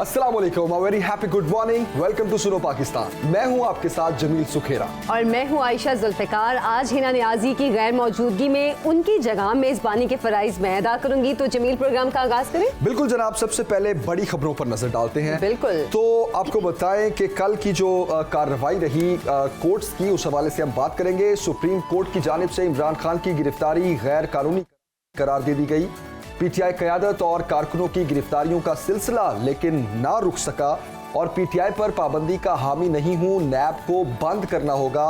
अस्सलाम वालेकुम, very happy good morning, welcome to सुनो पाकिस्तान। मैं हूं आपके साथ जमील सुखेरा और मैं हूं आयशा जुल्फिकार। आज हिना नियाजी की गैर मौजूदगी में उनकी जगह मेजबानी के फराइज मैं अदा करूंगी। तो जमील, प्रोग्राम का आगाज करें। बिल्कुल जनाब, सबसे पहले बड़ी खबरों पर नजर डालते हैं। बिल्कुल। तो आपको बताएं कि कल की जो कार्रवाई रही कोर्ट्स की, उस हवाले से हम बात करेंगे। सुप्रीम कोर्ट की जानिब से इमरान खान की गिरफ्तारी गैर कानूनी करार दे दी गई। पीटीआई क़यादत और कारकुनों की गिरफ्तारियों का सिलसिला लेकिन ना रुक सका और पीटीआई पर पाबंदी का हामी नहीं हूं, नैब को बंद करना होगा।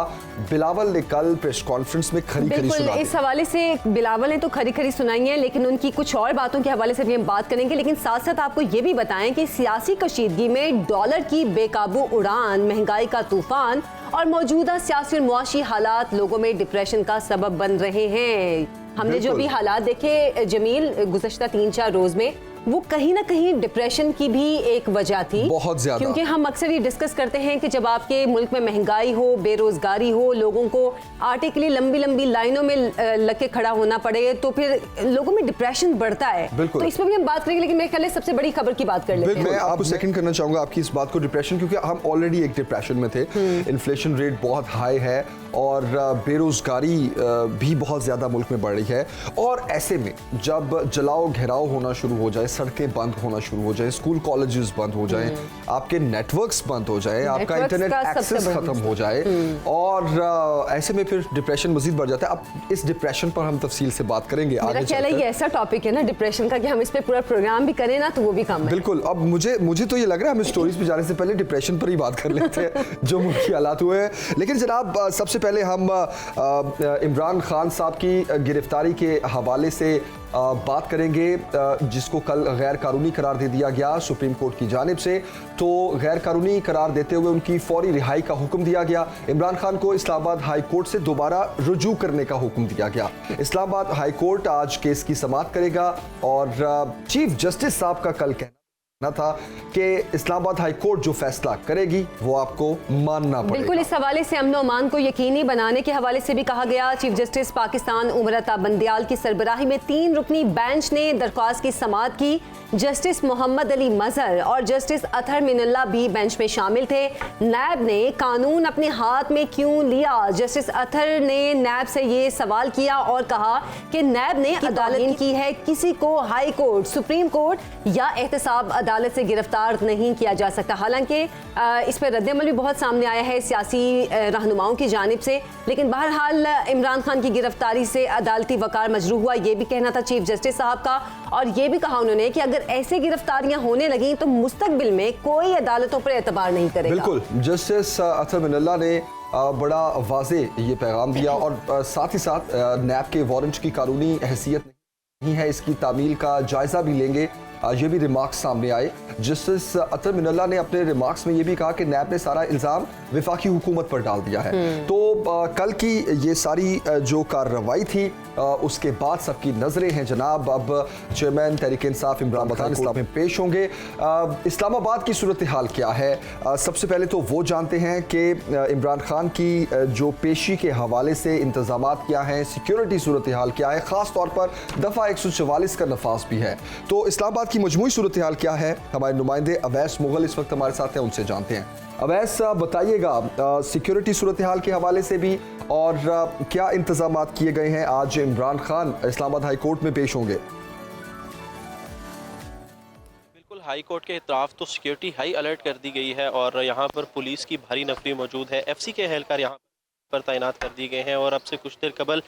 बिलावल ने कल प्रेस कॉन्फ्रेंस में खरी खरी सुना दी। इस हवाले से बिलावल ने तो खरी खरी सुनाई है, लेकिन उनकी कुछ और बातों के हवाले से भी हम बात करेंगे। लेकिन साथ साथ आपको ये भी बताएं कि सियासी कशीदगी में डॉलर की बेकाबू उड़ान, महंगाई का तूफान और मौजूदा सियासी और मुआशी हालात लोगों में डिप्रेशन का सबब बन रहे हैं। हमने जो भी हालात देखे जमील गुज़श्ता 3-4 रोज में, वो कहीं ना कहीं डिप्रेशन की भी एक वजह थी, बहुत ज्यादा। क्योंकि हम अक्सर ये डिस्कस करते हैं कि जब आपके मुल्क में महंगाई हो, बेरोजगारी हो, लोगों को आटे के लिए लंबी लंबी लाइनों में लग के खड़ा होना पड़े, तो फिर लोगों में डिप्रेशन बढ़ता है। तो इस पर भी हम बात करेंगे, लेकिन मेरे ख्याल से सबसे बड़ी खबर की बात कर लेते हैं। मैं आपको सेकंड करना चाहूंगा आपकी इस बात को, डिप्रेशन, क्योंकि हम ऑलरेडी एक डिप्रेशन में थे। इन्फ्लेशन रेट बहुत हाई है और बेरोजगारी भी बहुत ज्यादा मुल्क में बढ़ रही है। और ऐसे में जब जलाओ घेराव होना शुरू हो जाए, सड़कें बंद होना शुरू हो जाए, स्कूल कॉलेजेस बंद हो जाए, आपके नेटवर्क्स बंद हो जाए, आपका इंटरनेट एक्सेस खत्म हो जाए, और ऐसे में फिर डिप्रेशन मजीद बढ़ जाता है। अब इस डिप्रेशन पर हम तफसील से बात करेंगे आगे चलकर। ये ऐसा टॉपिक है ना डिप्रेशन का कि हम इस पे पूरा प्रोग्राम भी करें ना तो वो भी कम है। बिल्कुल। अब मुझे तो ये लग रहा है हम स्टोरीज पे जाने से पहले डिप्रेशन पर ही बात कर लेते हैं जो मुल्की हालात हुए हैं। लेकिन जनाब, सबसे पहले हम इमरान खान साहब की गिरफ्तारी के हवाले से बात करेंगे, जिसको कल गैर कानूनी करार दे दिया गया सुप्रीम कोर्ट की जानिब से। तो गैर कानूनी करार देते हुए उनकी फौरी रिहाई का हुक्म दिया गया। इमरान खान को इस्लामाबाद हाई कोर्ट से दोबारा रुजू करने का हुक्म दिया गया। इस्लामाबाद हाई कोर्ट आज केस की समाअत करेगा और चीफ जस्टिस साहब का कल कहना था कि इस्लामाबाद हाई कोर्ट जो फैसला करेगी वो आपको मानना पड़ेगा। बिल्कुल। इस हवाले से अमन अमान को यकीनी बनाने के हवाले से भी कहा गया। चीफ जस्टिस पाकिस्तान उमरता बंदियाल की सरबराही में 3 रुकनी बेंच ने दरख्वास्त की समाअत की। जस्टिस मोहम्मद अली मजहर और जस्टिस अतहर मिनल्ला भी बेंच में शामिल थे। नैब ने कानून अपने हाथ में क्यों लिया? जस्टिस अतहर ने नैब से ये सवाल किया और कहा कि नैब ने अदालत की है, किसी को हाई कोर्ट, सुप्रीम कोर्ट या एहतसाब अदालत से गिरफ्तार नहीं किया जा सकता। हालांकि इस पर रद्द-ए-अमल भी बहुत सामने आया है सियासी रहनुमाओं की जानिब से, लेकिन बहरहाल इमरान खान की गिरफ्तारी से अदालती वकार मजरू हुआ, ये भी कहना था चीफ जस्टिस साहब का। और ये भी कहा उन्होंने कि अगर ऐसे गिरफ्तारियां होने लगी तो मुस्तकबिल में कोई अदालतों पर एतबार नहीं करेगा। बिल्कुल। जस्टिस अतहर मिनल्ला ने बड़ा वाज़े ये पैगाम दिया और साथ ही साथ नैब के वारंट की कानूनी हैसियत नहीं है, इसकी तामील का जायजा भी लेंगे, ये भी रिमार्क्स सामने आए। जस्टिस अतहर मिनल्ला ने अपने रिमार्क्स में ये भी कहा कि नैब ने सारा इल्ज़ाम वफाकी हुकूमत पर डाल दिया है। तो कल की ये सारी जो कार्रवाई थी, उसके बाद सबकी नजरें हैं जनाब अब चेयरमैन तहरीक इंसाफ इमरान खान इस्लाम में पेश होंगे। इस्लामाबाद की सूरत हाल क्या है, सबसे पहले तो वो जानते हैं कि इमरान खान की जो पेशी के हवाले से इंतजामात क्या हैं, सिक्योरिटी सूरत हाल क्या है, खास तौर पर दफ़ा 144 का नफाज भी है। तो इस्लामाबाद की मजमूई सूरत हाल क्या है, हमारे नुमाइंदे अवैस मुगल इस वक्त हमारे साथ हैं, उनसे जानते हैं। अवैस, बताइएगा सिक्योरिटी सूरत हाल के हवाले से भी, और क्या इंतजामात किए गए हैं? आज इमरान खान इस्लामाबाद हाई कोर्ट में पेश होंगे। बिल्कुल, हाई कोर्ट के इतराफ तो सिक्योरिटी हाई अलर्ट कर दी गई है और यहाँ पर पुलिस की भारी नफरी मौजूद है। एफसी के एहलकार यहाँ पर तैनात कर दिए गए हैं और अब से कुछ देर कबल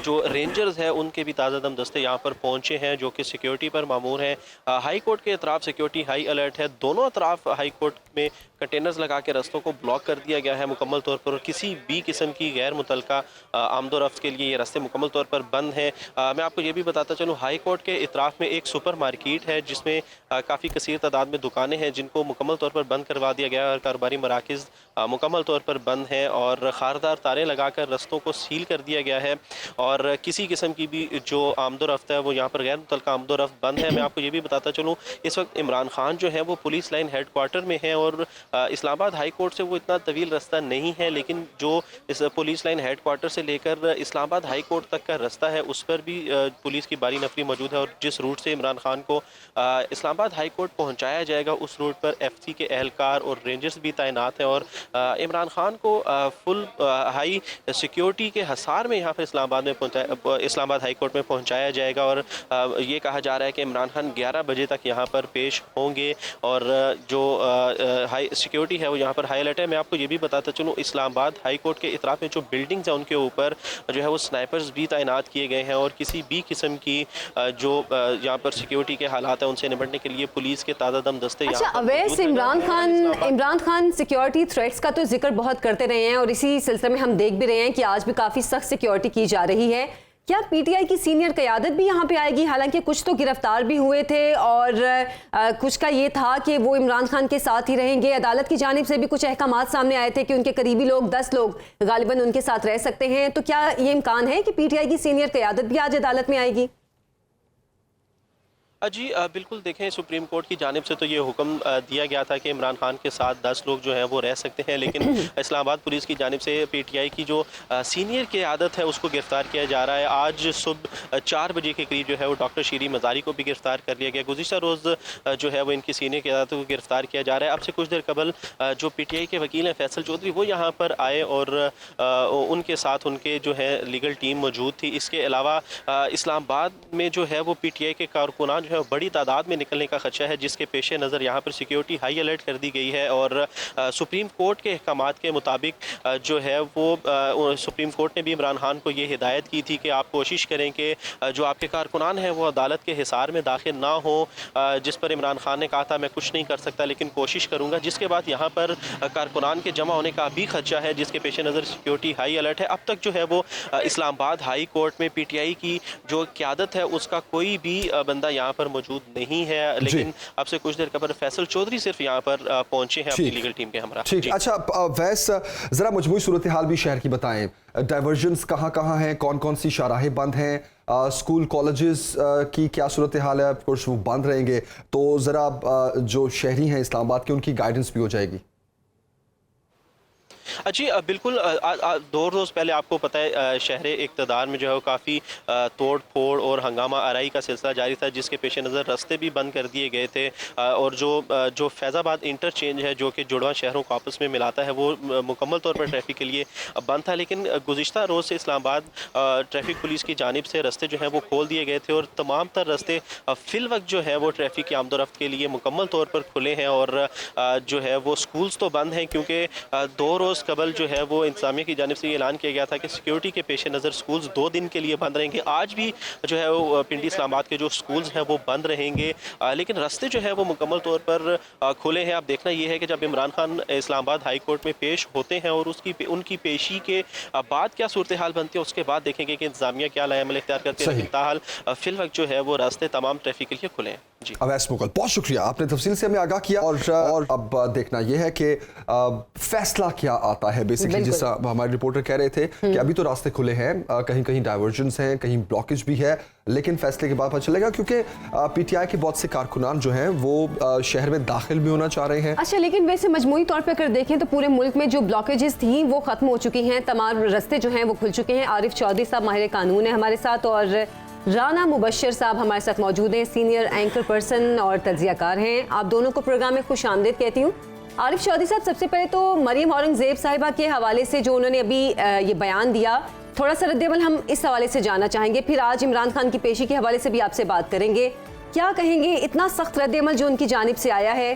जो रेंजर्स हैं उनके भी ताज़ा दम दस्ते यहाँ पर पहुँचे हैं जो कि सिक्योरिटी पर मामूर हैं। हाई कोर्ट के अतराफ सिक्योरिटी हाई अलर्ट है। दोनों अतराफ हाई कोर्ट में कंटेनर्स लगा के रस्तों को ब्लॉक कर दिया गया है मुकम्मल तौर पर, और किसी भी किस्म की गैर मुतलका आमदोरफ्त के लिए ये रास्ते मुकम्मल तौर पर बंद हैं। मैं आपको ये भी बताता चलूँ, हाई कोर्ट के इतराफ़ में एक सुपर मार्केट है जिसमें काफ़ी कसीर तादाद में दुकानें हैं जिनको मुकम्मल तौर पर बंद करवा दिया गया है और कारोबारी मराकज़ मुकम्मल तौर पर बंद हैं और धारदार तारें लगाकर रस्तों को सील कर दिया गया है और किसी किस्म की भी जो आमदोरफ्त है वो यहाँ पर गैर मुतल्लका आमदोरफ्त बंद है। मैं आपको ये भी बताता चलूँ, इस वक्त इमरान खान जो है वो पुलिस लाइन हेड क्वार्टर में है और इस्लामाबाद हाई कोर्ट से वो इतना तवील रास्ता नहीं है, लेकिन जो इस पुलिस लाइन हेड क्वार्टर से लेकर इस्लामाबाद हाई कोर्ट तक का रास्ता है उस पर भी पुलिस की भारी नफरी मौजूद है और जिस रूट से इमरान खान को इस्लामाबाद हाई कोर्ट पहुँचाया जाएगा उस रूट पर FC के एहलकार और रेंजर्स भी तैनात हैं और इमरान खान को फुल हाई सिक्योरिटी के हसार में यहाँ पर इस्लामाबाद हाई कोर्ट में पहुँचाया जाएगा और ये कहा जा रहा है कि इमरान खान 11 बजे तक यहाँ पर पेश होंगे और जो हाई सिक्योरिटी है वो यहाँ पर हाई अलर्ट है। मैं आपको ये भी बताता चलूँ, इस्लामाबाद हाई कोर्ट के इतराफ़ में जो बिल्डिंग्स हैं उनके ऊपर जो है वो स्नाइपर्स भी तैनात किए गए हैं और किसी भी किस्म की जो यहाँ पर सिक्योरिटी के हालात हैं उनसे निपटने के लिए पुलिस के तादादम दस्ते। अच्छा अवैस, इमरान खान सिक्योरिटी थ्रेट्स का तो जिक्र बहुत करते रहे हैं और इसी सिलसिले में हम देख भी रहे हैं कि आज भी काफ़ी सख्त सिक्योरिटी की जा रही है। क्या PTI की सीनियर क़यादत भी यहाँ पे आएगी? हालांकि कुछ तो गिरफ्तार भी हुए थे और कुछ का ये था कि वो इमरान खान के साथ ही रहेंगे। अदालत की जानिब से भी कुछ अहकामात सामने आए थे कि उनके करीबी लोग 10 लोग गालिबन उनके साथ रह सकते हैं। तो क्या ये इम्कान है कि PTI की सीनियर क़यादत भी आज अदालत में आएगी? जी बिल्कुल, देखें सुप्रीम कोर्ट की जानिब से तो ये हुक्म दिया गया था कि इमरान खान के साथ 10 लोग जो हैं वो रह सकते हैं, लेकिन इस्लामाबाद पुलिस की जानिब से PTI की जो सीनियर क़यादत है उसको गिरफ़्तार किया जा रहा है। आज सुबह 4 बजे के करीब जो है वो डॉक्टर शीरी मज़ारी को भी गिरफ़्तार कर लिया गया। गुज़िश्ता रोज़ जो है वो इनकी सीनियर क़यादत को गिरफ़्तार किया जा रहा है। अब से कुछ देर कबल जो PTI के वकील हैं फैसल चौधरी वो यहाँ पर आए और उनके साथ उनके जो है लीगल टीम मौजूद थी। इसके अलावा इस्लामाबाद में जो है वो PTI के कारकुनान जो है बड़ी तादाद में निकलने का खदशा है, जिसके पेश नज़र यहाँ पर सिक्योरिटी हाई अलर्ट कर दी गई है और सुप्रीम कोर्ट के अहकामात के मुताबिक जो है वो सुप्रीम कोर्ट ने भी इमरान खान को ये हिदायत की थी कि आप कोशिश करें कि जो आपके कारकुनान हैं वो अदालत के हिसार में दाखिल ना हो, जिस पर इमरान खान ने कहा था मैं कुछ नहीं कर सकता लेकिन कोशिश करूँगा, जिसके बाद यहाँ पर कारकुनान के जमा होने का भी खदशा है, जिसके पेश नज़र सिक्योरिटी हाई अलर्ट है। अब तक जो है वो इस्लामाबाद हाई कोर्ट में PTI की जो क़यादत है उसका कोई भी बंदा यहाँ पर मौजूद नहीं है, लेकिन अब से कुछ देर कबल फैसल चौधरी सिर्फ यहाँ पर पहुंचे हैं अपनी लीगल टीम के हमरा। ठीक, अच्छा वैस जरा मजमूई सूरत हाल भी शहर की बताएं, डाइवर्जन्स कहाँ कहाँ हैं, कौन कौन सी शाहराहें बंद हैं, स्कूल कॉलेजेस की क्या सूरत हाल है? ऑफकोर्स वो बंद रहेंगे तो जरा जो शहरी हैं इस्लामाबाद के उनकी गाइडेंस भी हो जाएगी। जी बिल्कुल, 2 रोज़ पहले आपको पता है शहर इक़्तिदार में जो है वो काफ़ी तोड़ फोड़ और हंगामा आराई का सिलसिला जारी था, जिसके पेश नज़र रास्ते भी बंद कर दिए गए थे और जो फैज़ाबाद इंटरचेंज है जो कि जुड़वा शहरों को आपस में मिलाता है वो मुकम्मल तौर पर ट्रैफिक के लिए बंद था, लेकिन गुज़िश्ता रोज़ से इस्लामाबाद ट्रैफिक पुलिस की जानिब से रास्ते जो हैं वो खोल दिए गए थे और तमाम तर रास्ते फ़िल वक्त जो है वो ट्रैफिक की आमदोरफ्त के लिए मुकम्मल तौर पर खुले हैं और जो है वो स्कूल्स तो बंद हैं क्योंकि 2 रोज़ कबल जो है वो इंतजामिया की जानिब से ये ऐलान किया गया था कि सिक्योरिटी के पेश नज़र स्कूल्स 2 दिन के लिए बंद रहेंगे। आज भी जो है वो पिंडी इस्लामाबाद के जो स्कूल्स हैं वो बंद रहेंगे, लेकिन रास्ते जो है वो मुकम्मल तौर पर खुले हैं। अब देखना ये है कि जब इमरान खान इस्लामाबाद हाई कोर्ट में पेश होते हैं और उनकी पेशी के बाद क्या सूरत हाल बनती है, उसके बाद देखेंगे कि इंतजामिया क्या लाएमल इख्तियार करते हैं। फिलहाल फिल वक्त जो है वो रास्ते तमाम ट्रैफिक के लिए खुले हैं। जी अवैस मुगल, बहुत शुक्रिया, आपने तफसील से हमें आगाह किया और अब देखना यह है कि फैसला क्या आता है। बेसिकली जिस हमारे रिपोर्टर कह रहे थे कि अभी तो रास्ते खुले हैं, कहीं कहीं डाइवर्जन्स हैं, कहीं ब्लॉकेज भी है, लेकिन फैसले के बाद पता चलेगा क्योंकि PTI के बहुत से कारकुनान जो हैं वो शहर में दाखिल भी होना चाह रहे हैं। अच्छा, लेकिन वैसे मजमूई तौर पर अगर देखें तो पूरे मुल्क में जो ब्लॉकेजेस थी वो खत्म हो चुकी हैं, तमाम रास्ते जो हैं वो खुल चुके हैं। आरिफ चौधरी साहब माहिर कानून है हमारे साथ और राना मुबशर साहब हमारे साथ मौजूद हैं, सीनियर एंकर पर्सन और तज्जियाकार हैं। आप दोनों को प्रोग्राम में खुश आमदीद कहती हूँ। आरिफ चौधरी साहब, सबसे पहले तो मरियम औरंगजेब साहिबा के हवाले से जो उन्होंने अभी ये बयान दिया, थोड़ा सा रद्देमल हम इस हवाले से जानना चाहेंगे, फिर आज इमरान खान की पेशी के हवाले से भी आपसे बात करेंगे। क्या कहेंगे, इतना सख्त रद्देमल जो उनकी जानिब से आया है?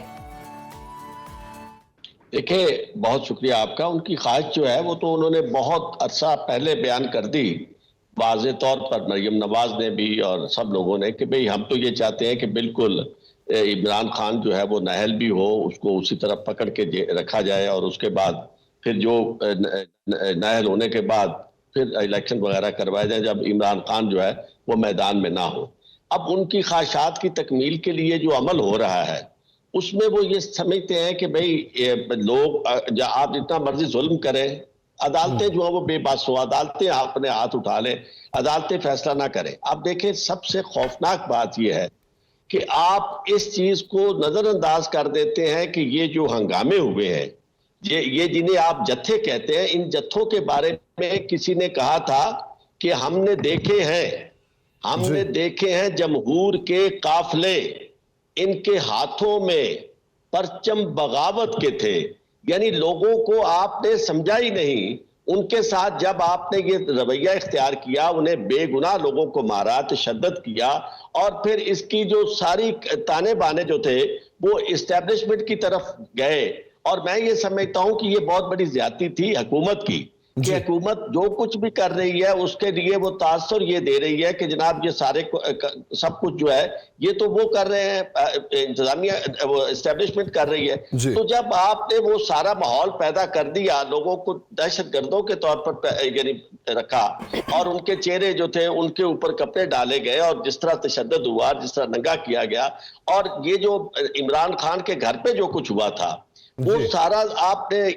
देखिए, बहुत शुक्रिया आपका। उनकी ख्वाहिश जो है वो तो उन्होंने बहुत अरसा पहले बयान कर दी, वाज़े तौर पर मरियम नवाज ने भी और सब लोगों ने, कि भाई हम तो ये चाहते हैं कि बिल्कुल इमरान खान जो है वो नाअहल भी हो, उसको उसी तरह पकड़ के रखा जाए और उसके बाद फिर जो नाअहल होने के बाद फिर इलेक्शन वगैरह करवाए जाए जब इमरान खान जो है वो मैदान में ना हो। अब उनकी ख्वाहिशात की तकमील के लिए जो अमल हो रहा है उसमें वो ये समझते हैं कि भाई लोग आप जितना मर्जी जुल्म करें, अदालतें जो है वो बेबस हो, अदालतें अपने हाथ उठा लें, अदालतें फैसला ना करें। अब देखें, सबसे खौफनाक बात यह है कि आप इस चीज को नजरअंदाज कर देते हैं कि ये जो हंगामे हुए हैं, ये जिन्हें आप जत्थे कहते हैं, इन जत्थों के बारे में किसी ने कहा था कि हमने देखे हैं जमहूर के काफले, इनके हाथों में परचम बगावत के थे। यानी लोगों को आपने समझा ही नहीं। उनके साथ जब आपने ये रवैया इख्तियार किया, उन्हें बेगुनाह लोगों को मारा, तशद्दुद किया, और फिर इसकी जो सारी ताने बाने जो थे वो इस्टेब्लिशमेंट की तरफ गए। और मैं ये समझता हूं कि ये बहुत बड़ी ज्यादती थी हुकूमत की, कि हुकूमत जो कुछ भी कर रही है उसके लिए वो तासुर ये दे रही है कि जनाब ये सारे सब कुछ जो है ये तो वो कर रहे हैं, इंतजामिया एस्टेब्लिशमेंट कर रही है। तो जब आपने वो सारा माहौल पैदा कर दिया, लोगों को दहशतगर्दों के तौर पर यानी रखा, और उनके चेहरे जो थे उनके ऊपर कपड़े डाले गए, और जिस तरह तशद्दुद हुआ, जिस तरह नंगा किया गया, और ये जो इमरान खान के घर पे जो कुछ हुआ था वो सारा आपने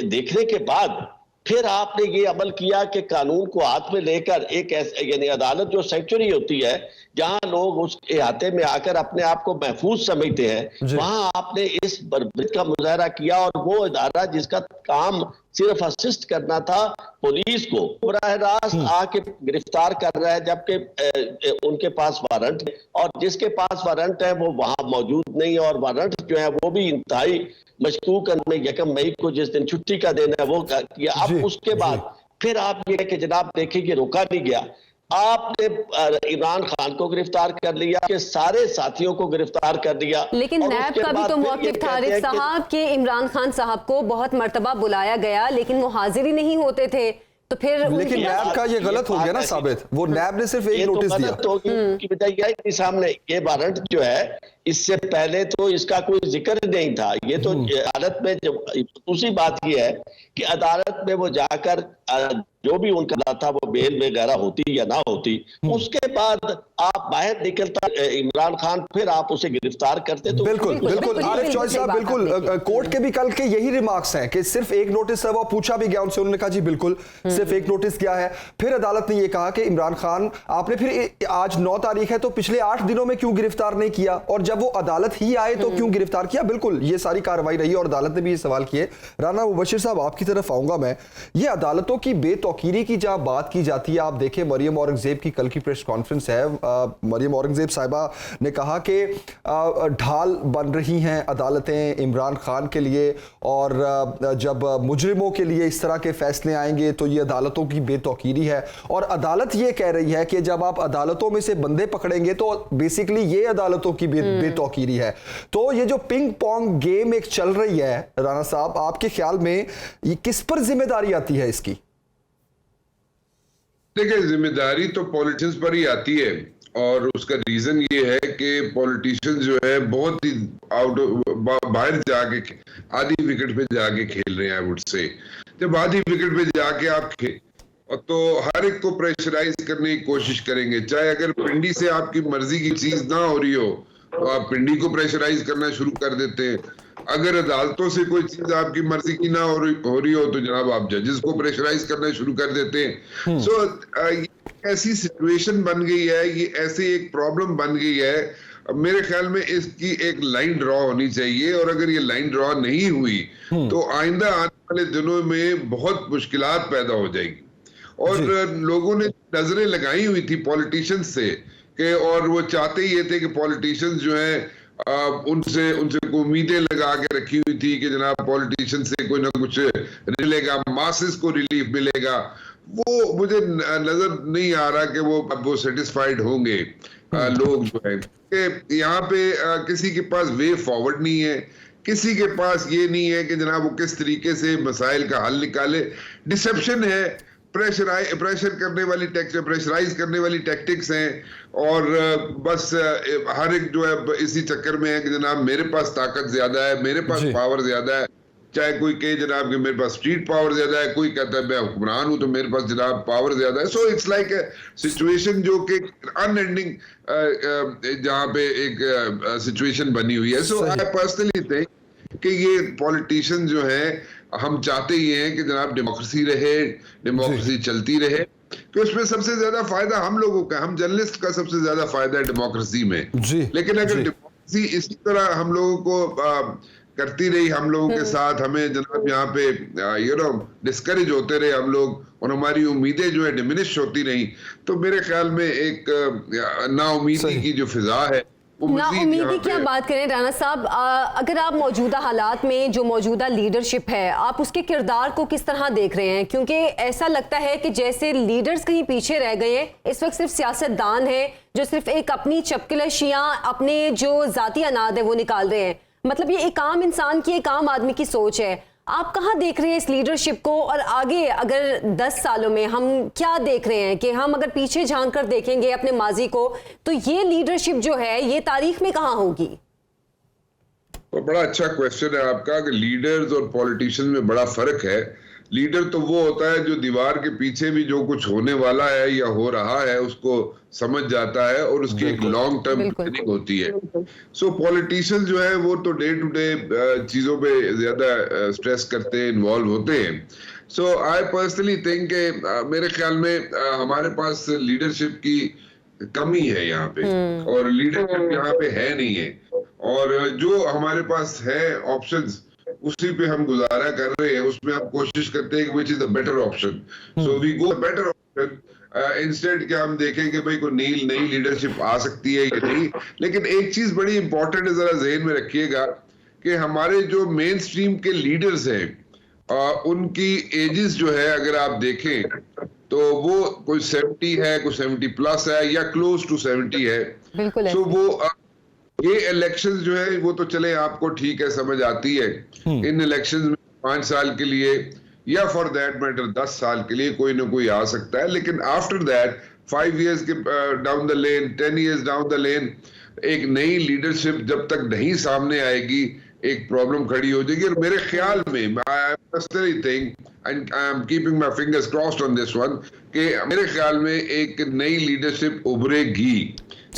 देखने के बाद फिर आपने ये अमल किया कि कानून को हाथ में लेकर एक यानी अदालत जो सेंचुरी होती है, जहां लोग उस इहाते में आकर अपने आप को महफूज समझते हैं, वहां आपने इस बर्बरीत का मुजाहरा किया। और वो इदारा जिसका काम सिर्फ असिस्ट करना था पुलिस को, बराह रास्त आके गिरफ्तार कर रहा है, जबकि उनके पास वारंट है, और जिसके पास वारंट है वो वहां मौजूद नहीं, और वारंट जो है वो भी इंतहाई मशकूक में 1 मई को जिस दिन छुट्टी का दिन है वो किया। अब उसके बाद फिर आप ये कि जनाब देखिए कि रोका नहीं गया, आपने इमरान खान को गिरफ्तार कर लिया, के सारे साथियों को गिरफ्तार कर दिया। लेकिन नैब का भी तो मौक़िफ़ तारिक साहब के इमरान खान साहब को बहुत मर्तबा बुलाया गया, लेकिन वो हाजिर ही नहीं होते थे। तो फिर लेकिन नैब का ये गलत हो गया ना साबित, वो नैब ने सिर्फ एक नोटिस दिया। तो की बताइए कि सामने ये वारंट जो है, इससे पहले तो इसका कोई जिक्र नहीं था। ये तो अदालत में दूसरी बात ये है कि अदालत में वो जाकर जो भी उनका था वो बेल वगैरह होती या ना होती, उसके बाद आप बाहर निकलता इमरान खान, फिर आप उसे गिरफ्तार करते। तो बिल्कुल बिल्कुल आरिफ चौधरी साहब, बिल्कुल कोर्ट के भी कल के यही रिमार्क्स हैं कि सिर्फ एक नोटिस है। वो पूछा भी गया उनसे, उन्होंने कहा जी बिल्कुल सिर्फ एक नोटिस किया है। फिर अदालत ने ये कहा कि इमरान खान आपने फिर आज 9 तारीख है तो पिछले 8 दिनों में क्यों गिरफ्तार नहीं किया, और जब वो अदालत ही आए तो क्यों गिरफ्तार किया। बिल्कुल ये सारी कार्रवाई रही और अदालत ने भी ये सवाल किए। राना मुबशिर साहब, आपकी तरफ आऊंगा मैं। ये अदालतों की बेतौकीरी की जहां बात की जाती है, आप देखें मरियम औरंगजेब की कल की प्रेस कॉन्फ्रेंस है, मरियम औरंगजेब साहिबा ने कहा कि ढाल बन रही हैं अदालतें इमरान खान के लिए, और जब मुजरिमों के लिए इस तरह के फैसले आएंगे तो ये अदालतों की बेतौकीरी है। और अदालत ये कह रही है कि जब आप अदालतों में से बंदे पकड़ेंगे तो बेसिकली ये अदालतों की बेतौकीरी है। तो ये जो पिंग पोंग गेम एक चल रही है, राना साहब आपके ख्याल में ये किस पर जिम्मेदारी आती है इसकी? देखिए, जिम्मेदारी तो पॉलिटिशियंस पर ही आती है, और उसका रीजन ये है कि पॉलिटिशियंस जो है बहुत ही बाहर जाके आधी विकेट पे जाके खेल रहे हैं। आई वुड से जब आधी विकेट पे जाके आप तो हर एक को प्रेशराइज करने की कोशिश करेंगे, चाहे अगर पिंडी से आपकी मर्जी की चीज ना हो रही हो तो आप पिंडी को प्रेशराइज करना शुरू कर देते हैं। अगर अदालतों से कोई चीज आपकी मर्जी की ना हो रही हो तो जनाब आप जजेस को प्रेशराइज करना शुरू कर देते हैं। सो ऐसी सिचुएशन बन गई है, ये ऐसी एक प्रॉब्लम बन गई है। मेरे ख्याल में इसकी एक लाइन ड्रॉ होनी चाहिए, और अगर ये लाइन ड्रॉ नहीं हुई तो आइंदा आने वाले दिनों में बहुत मुश्किलात पैदा हो जाएगी। और लोगों ने नजरें लगाई हुई थी पॉलिटिशियंस से कि, और वो चाहते ये थे कि पॉलिटिशियंस जो है उनसे कोई उम्मीदें लगा के रखी हुई थी कि जनाब पॉलिटिशियन से कोई ना कुछ मिलेगा, मासेस को रिलीफ मिलेगा। वो मुझे नजर नहीं आ रहा कि वो सेटिस्फाइड होंगे लोग जो है, कि यहाँ पे किसी के पास वे फॉरवर्ड नहीं है, किसी के पास ये नहीं है कि जनाब वो किस तरीके से मसाइल का हल निकाले। डिसेप्शन है, प्रेशर करने वाली प्रेशराइज करने वाली टैक्टिक्स हैं, और बस हर एक जो है इसी चक्कर में है कि जनाब मेरे पास ताकत ज्यादा है, मेरे पास पावर ज्यादा है। चाहे कोई कहे जनाब कि मेरे पास स्ट्रीट पावर ज्यादा है, कोई कहता है मैं हुक्मरान हूं तो मेरे पास जनाब पावर ज्यादा है। So it's like a situation जो कि अनएंडिंग जहां पे एक सिचुएशन बनी हुई है। सो आई पर्सनली थिंक कि ये पॉलिटिशियन जो है हम चाहते ही हैं कि जनाब डेमोक्रेसी रहे, डेमोक्रेसी चलती रहे, कि उसमें सबसे ज्यादा फायदा हम लोगों का, हम जर्नलिस्ट का सबसे ज्यादा फायदा है डेमोक्रेसी में। लेकिन अगर डेमोक्रेसी इसी तरह हम लोगों को करती रही, हम लोगों के साथ हमें जनाब यहाँ पे डिस्करेज होते रहे हम लोग, और हमारी उम्मीदें जो है डिमिनिश होती रही, तो मेरे ख्याल में एक नाउमीदी की जो फिजा है, नाउमीदी की आप बात करें राना साहब, अगर आप मौजूदा हालात में जो मौजूदा लीडरशिप है, आप उसके किरदार को किस तरह देख रहे हैं? क्योंकि ऐसा लगता है कि जैसे लीडर्स कहीं पीछे रह गए हैं, इस वक्त सिर्फ सियासतदान है जो सिर्फ एक अपनी चपकलशियां, अपने जो जाती अनाद है वो निकाल रहे हैं। मतलब ये एक आम इंसान की, एक आम आदमी की सोच है। आप कहाँ देख रहे हैं इस लीडरशिप को, और आगे अगर 10 सालों में हम क्या देख रहे हैं कि हम अगर पीछे झांक कर देखेंगे अपने माजी को, तो ये लीडरशिप जो है ये तारीख में कहाँ होगी? तो बड़ा अच्छा क्वेश्चन है आपका कि लीडर्स और पॉलिटिशियन में बड़ा फर्क है। लीडर तो वो होता है जो दीवार के पीछे भी जो कुछ होने वाला है या हो रहा है उसको समझ जाता है और उसकी एक लॉन्ग टर्म प्लानिंग होती है। सो पॉलिटिशियन जो है वो तो डे टू डे चीजों पे ज्यादा स्ट्रेस करते हैं, इन्वॉल्व होते हैं। सो आई पर्सनली थिंक मेरे ख्याल में हमारे पास लीडरशिप की कमी है यहाँ पे, और लीडरशिप यहाँ पे है नहीं है, और जो हमारे पास है ऑप्शंस उसी पे हम गुजारा कर रहे हैं, उसमें हम कोशिश करते हैं कि which is the better option, so we go better option instead कि हम देखें कि भाई कोई नई लीडरशिप आ सकती है या नहीं। लेकिन एक चीज बड़ी इंपॉर्टेंट है, जरा जहन में रखिएगा कि हमारे जो मेन स्ट्रीम के लीडर्स हैं उनकी एजेस जो है अगर आप देखें तो वो कोई 70 है, कोई 70 प्लस है या क्लोज टू 70 है। बिल्कुल। सो वो ये इलेक्शंस जो है वो तो चले आपको ठीक है, समझ आती है, इन इलेक्शंस में 5 साल के लिए या फॉर दैट मैटर 10 साल के लिए कोई ना कोई आ सकता है, लेकिन आफ्टर दैट 5 इयर्स के down the lane, 10 years down the lane, एक नई लीडरशिप जब तक नहीं सामने आएगी एक प्रॉब्लम खड़ी हो जाएगी। और मेरे ख्याल में I personally think and I am keeping my fingers crossed on this one कि मेरे ख्याल में एक नई लीडरशिप उभरेगी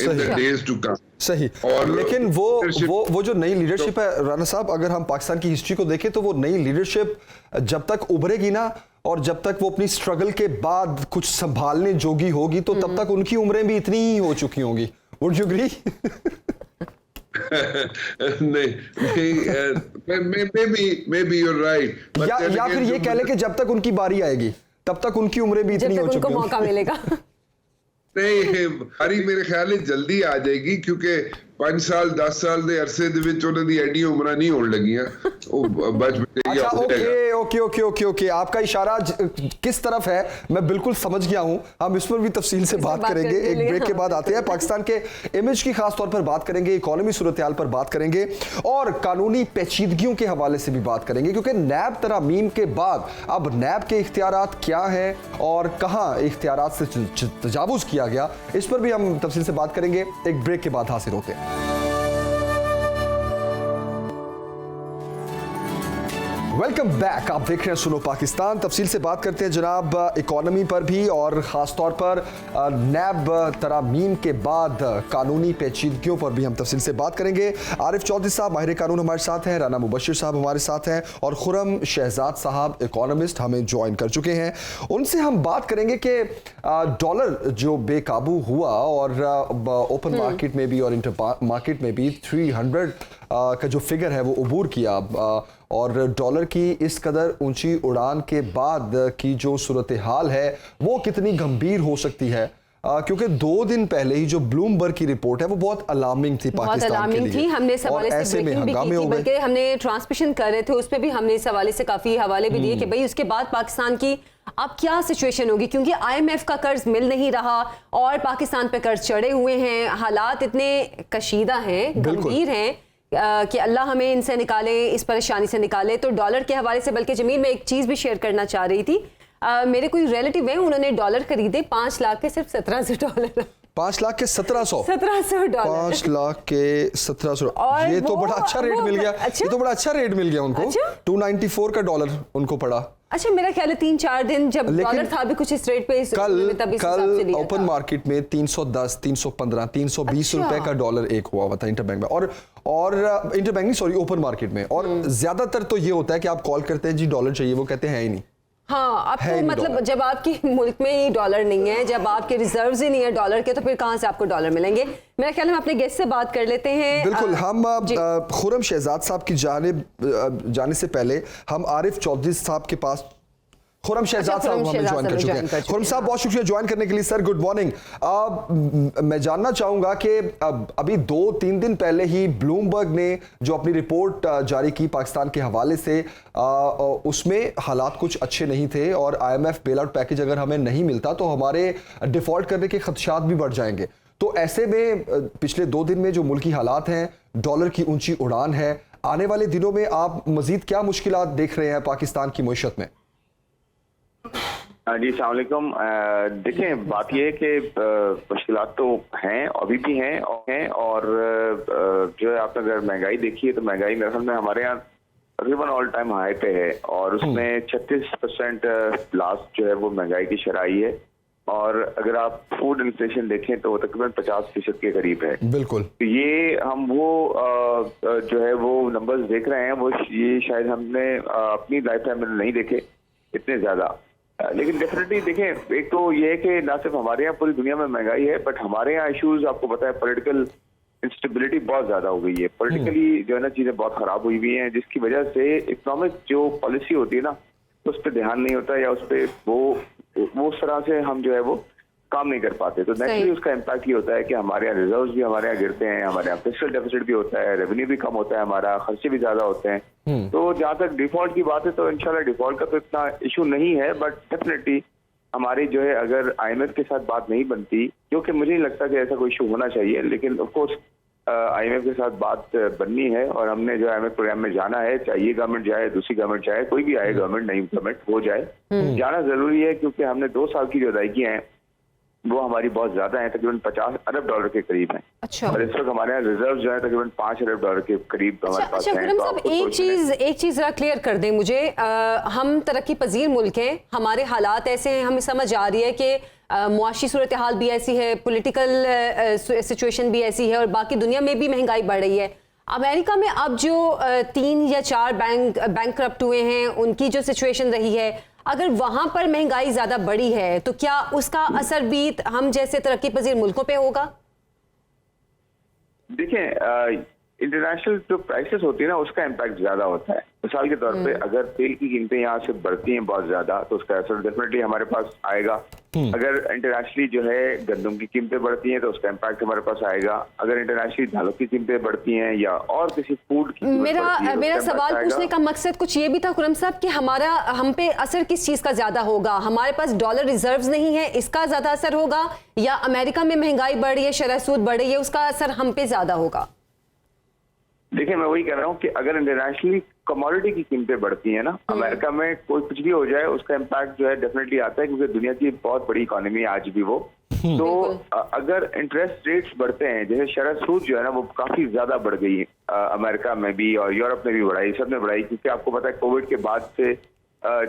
in the days to come. सही। और लेकिन वो जो नई लीडरशिप है राना साहब, अगर हम पाकिस्तान की हिस्ट्री को देखें तो वो नई लीडरशिप जब तक उभरेगी ना, और जब तक वो अपनी स्ट्रगल के बाद कुछ संभालने जोगी होगी, तो तब तक उनकी उम्रें भी इतनी ही हो चुकी होंगी। Would you agree? Maybe you are right, या फिर ये कह ले कि जब तक उनकी बारी आएगी तब तक उनकी उम्रें भी इतनी हो चुकी होंगी, मौका मिलेगा। नहीं, बारी मेरे ख्याल में जल्दी आ जाएगी, क्योंकि 5 साल 10 साल ਦੇ ਅਰਸੇ ਦੇ ਵਿੱਚ ਉਹਨਾਂ ਦੀ ਐਡੀ ਉਮਰਾਂ ਨਹੀਂ ਹੋਣ ਲੱਗੀਆਂ, ਉਹ बच बचेगी। अच्छा, ओके, आपका इशारा किस तरफ है मैं बिल्कुल समझ गया हूं। हम इस पर भी तफसील से बात करेंगे, एक ब्रेक के बाद आते हैं। पाकिस्तान के इमेज की खास तौर पर बात करेंगे, इकोनॉमी सूरत-ए-हाल पर बात करेंगे, और कानूनी पेचीदगियों के हवाले से भी बात करेंगे, क्योंकि नैब तरामीम के बाद अब नैब के इख्तियारात क्या है और कहां इख्तियारात से तजावुज किया गया, इस पर भी हम तफसील से बात करेंगे। एक ब्रेक के बाद हाजिर होते हैं। वेलकम बैक, आप देख रहे हैं सुनो पाकिस्तान। तफसील से बात करते हैं जनाब इकोनॉमी पर भी, और ख़ास तौर पर नैब तरामीम के बाद कानूनी पेचीदगियों पर भी हम तफसील से बात करेंगे। आरिफ चौधरी साहब माहिर कानून हमारे साथ हैं, राना मुबशिर साहब हमारे साथ हैं, और खुरम शहजाद साहब इकोनॉमिस्ट हमें ज्वाइन कर चुके हैं। उनसे हम बात करेंगे कि डॉलर जो बेकाबू हुआ, और ओपन मार्केट में भी और इंटर मार्केट में भी 300 का जो फिगर है वो अबूर किया, और डॉलर की इस कदर ऊंची उड़ान के बाद की जो सूरत हाल है वो कितनी गंभीर हो सकती है, क्योंकि 2 दिन पहले ही जो ब्लूमबर्ग की रिपोर्ट है वो बहुत अलार्मिंग थी पाकिस्तान के लिए, हमने इस हवाले से ब्रेकिंग भी की थी, बल्कि हमने ट्रांसमिशन कर रहे थे उस पर भी हमने इस हवाले से काफी हवाले भी दिए कि भाई उसके बाद पाकिस्तान की अब क्या सिचुएशन होगी, क्योंकि IMF का कर्ज मिल नहीं रहा और पाकिस्तान पे कर्ज चढ़े हुए हैं, हालात इतने कशीदा हैं, गंभीर हैं कि अल्लाह हमें इनसे निकाले, इस परेशानी से निकाले। तो डॉलर के हवाले से, बल्कि जमील मैं एक चीज़ भी शेयर करना चाह रही थी, मेरे कोई रिलेटिव है, उन्होंने डॉलर खरीदे 5 लाख के सिर्फ 1700 डॉलर। 5 लाख के 1700 डॉलर, 5 लाख के 1700, ये तो बड़ा अच्छा रेट मिल गया। ये तो बड़ा अच्छा रेट मिल गया उनको। 294 का डॉलर उनको पड़ा। अच्छा, मेरा ख्याल है 3-4 दिन जब लेकिन डॉलर था भी कुछ इस रेट पे, कल ओपन मार्केट में 310, 315, 320 अच्छा। रुपए का डॉलर एक हुआ था इंटरबैंक में, और इंटरबैंक नहीं, सॉरी, ओपन मार्केट में। और ज्यादातर तो ये होता है कि आप कॉल करते हैं जी डॉलर चाहिए, वो कहते हैं ही नहीं। हाँ, अब है तो नहीं मतलब डॉलर। जब आपके मुल्क में ही डॉलर नहीं है, जब आपके रिजर्व्स ही नहीं है डॉलर के, तो फिर कहाँ से आपको डॉलर मिलेंगे? मेरा ख्याल है हम अपने गेस्ट से बात कर लेते हैं। बिल्कुल। हम जी। खुर्रम शहजाद साहब की जाने से पहले हम आरिफ चौधरी साहब के पास, खुर्रम शहजाद साहब हमें ज्वाइन कर चुके हैं। खुर्रम साहब, बहुत शुक्रिया ज्वाइन करने के लिए सर, गुड मॉर्निंग। मैं जानना चाहूंगा कि अभी 2-3 दिन पहले ही ब्लूमबर्ग ने जो अपनी रिपोर्ट जारी की पाकिस्तान के हवाले से, उसमें हालात कुछ अच्छे नहीं थे, और IMF बेल आउट पैकेज अगर हमें नहीं मिलता तो हमारे डिफॉल्ट करने के खदशात भी बढ़ जाएंगे। तो ऐसे में पिछले 2 दिन में जो मुल्की हालात हैं, डॉलर की ऊंची उड़ान है, आने वाले दिनों में आप मजीद क्या मुश्किलात देख रहे हैं पाकिस्तान की मईशत में? जी अस्सलाम वालेकुम। देखें, बात यह है कि मुश्किलात तो हैं, अभी भी हैं और जो है आपने अगर महंगाई देखी है तो महंगाई मेरे ख्याल में हमारे यहाँ तकरीबन ऑल टाइम हाई पे है, और उसमें 36% लास्ट जो है वो महंगाई की शराई है, और अगर आप फूड इन्फ्लेशन देखें तो वो तकरीबन 50% के करीब है। बिल्कुल। तो ये हम वो जो है वो नंबर्स देख रहे हैं, वो ये शायद हमने अपनी लाइफ टाइम में नहीं देखे इतने ज्यादा। लेकिन डेफिनेटली देखें, एक तो ये है कि ना सिर्फ हमारे यहाँ पूरी दुनिया में महंगाई है, बट हमारे यहाँ इश्यूज आपको पता है, पॉलिटिकल इंस्टेबिलिटी बहुत ज्यादा हो गई है। पॉलिटिकली जो है ना चीजें बहुत खराब हुई हुई हैं, जिसकी वजह से इकोनॉमिक जो पॉलिसी होती है ना उस पर ध्यान नहीं होता, या उस पर वो उस तरह से हम जो है वो काम नहीं कर पाते। तो नेचुरली उसका इम्पैक्ट ये होता है कि हमारे यहाँ रिजर्व्स भी हमारे यहाँ गिरते हैं, हमारे यहाँ फिस्कल डेफिसिट भी होता है, रेवेन्यू भी कम होता है, हमारा खर्चे भी ज्यादा होते हैं। तो जहाँ तक डिफॉल्ट की बात है तो इंशाल्लाह डिफॉल्ट का तो इतना इशू नहीं है, बट डेफिनेटली हमारी जो है अगर IMF के साथ बात नहीं बनती, जो कि मुझे नहीं लगता कि ऐसा कोई इशू होना चाहिए, लेकिन ऑफ कोर्स IMF के साथ बात बननी है, और हमने जो IMF प्रोग्राम में जाना है, चाहे ये गवर्नमेंट जाए, दूसरी गवर्नमेंट जाए, कोई भी आए गवर्नमेंट, नई गवर्नमेंट हो जाए, जाना जरूरी है, क्योंकि हमने 2 साल की जो अदायगियां हैं वो हमारी बहुत ज्यादा है, तकरीबन 50 अरब डॉलर के करीब है। अच्छा। और इस वक्त हमारे यहाँ रिजर्व जो है तकरीबन 5 अरब डॉलर के करीब हमारे पास अच्छा, है। खुर्रम तो साहब, आपको एक चीज जरा क्लियर कर दें मुझे। हम तरक्की पजीर मुल्क हैं, हमारे हालात ऐसे हैं, हमें समझ आ रही है कि मुआशी सूरत हाल भी ऐसी है, पॉलिटिकल सिचुएशन भी ऐसी है, और बाकी दुनिया में भी महंगाई बढ़ रही है। अमेरिका में अब जो 3 या 4 बैंक करप्ट हुए हैं, उनकी जो सिचुएशन रही है, अगर वहां पर महंगाई ज्यादा बढ़ी है तो क्या उसका असर भी हम जैसे तरक्की पजीर मुल्कों पे होगा? देखें, इंटरनेशनल जो प्राइसेस होती है ना उसका इम्पैक्ट ज्यादा होता है। मिसाल के तौर पे अगर तेल की कीमतें यहाँ से बढ़ती हैं बहुत ज्यादा, तो उसका असर डेफिनेटली हमारे पास आएगा। अगर इंटरनेशनली जो है गंदम की कीमतें बढ़ती हैं तो उसका इम्पैक्ट हमारे पास आएगा। अगर इंटरनेशनली दालों की कीमतें बढ़ती हैं या और किसी फूड की कीमत बढ़ती है, तो मेरा उसका सवाल impact पूछने आएगा। का मकसद कुछ ये भी था खुर्रम साहब कि हम पे असर किस चीज का ज्यादा होगा? हमारे पास डॉलर रिजर्व्स नहीं है, इसका ज्यादा असर होगा, या अमेरिका में महंगाई बढ़ रही है, शरह सूद बढ़ रही है, उसका असर हम पे ज्यादा होगा? देखिए, मैं वही कह रहा हूँ कि अगर इंटरनेशनली कमोडिटी की कीमतें बढ़ती हैं ना, अमेरिका में कोई कुछ भी हो जाए उसका इम्पैक्ट जो है डेफिनेटली आता है, क्योंकि दुनिया की बहुत बड़ी इकोनॉमी है आज भी वो। तो अगर इंटरेस्ट रेट्स बढ़ते हैं, जैसे शरह सूद जो है ना वो काफी ज्यादा बढ़ गई है, अमेरिका में भी और यूरोप में भी बढ़ाई, सब ने बढ़ाई, क्योंकि आपको पता है कोविड के बाद से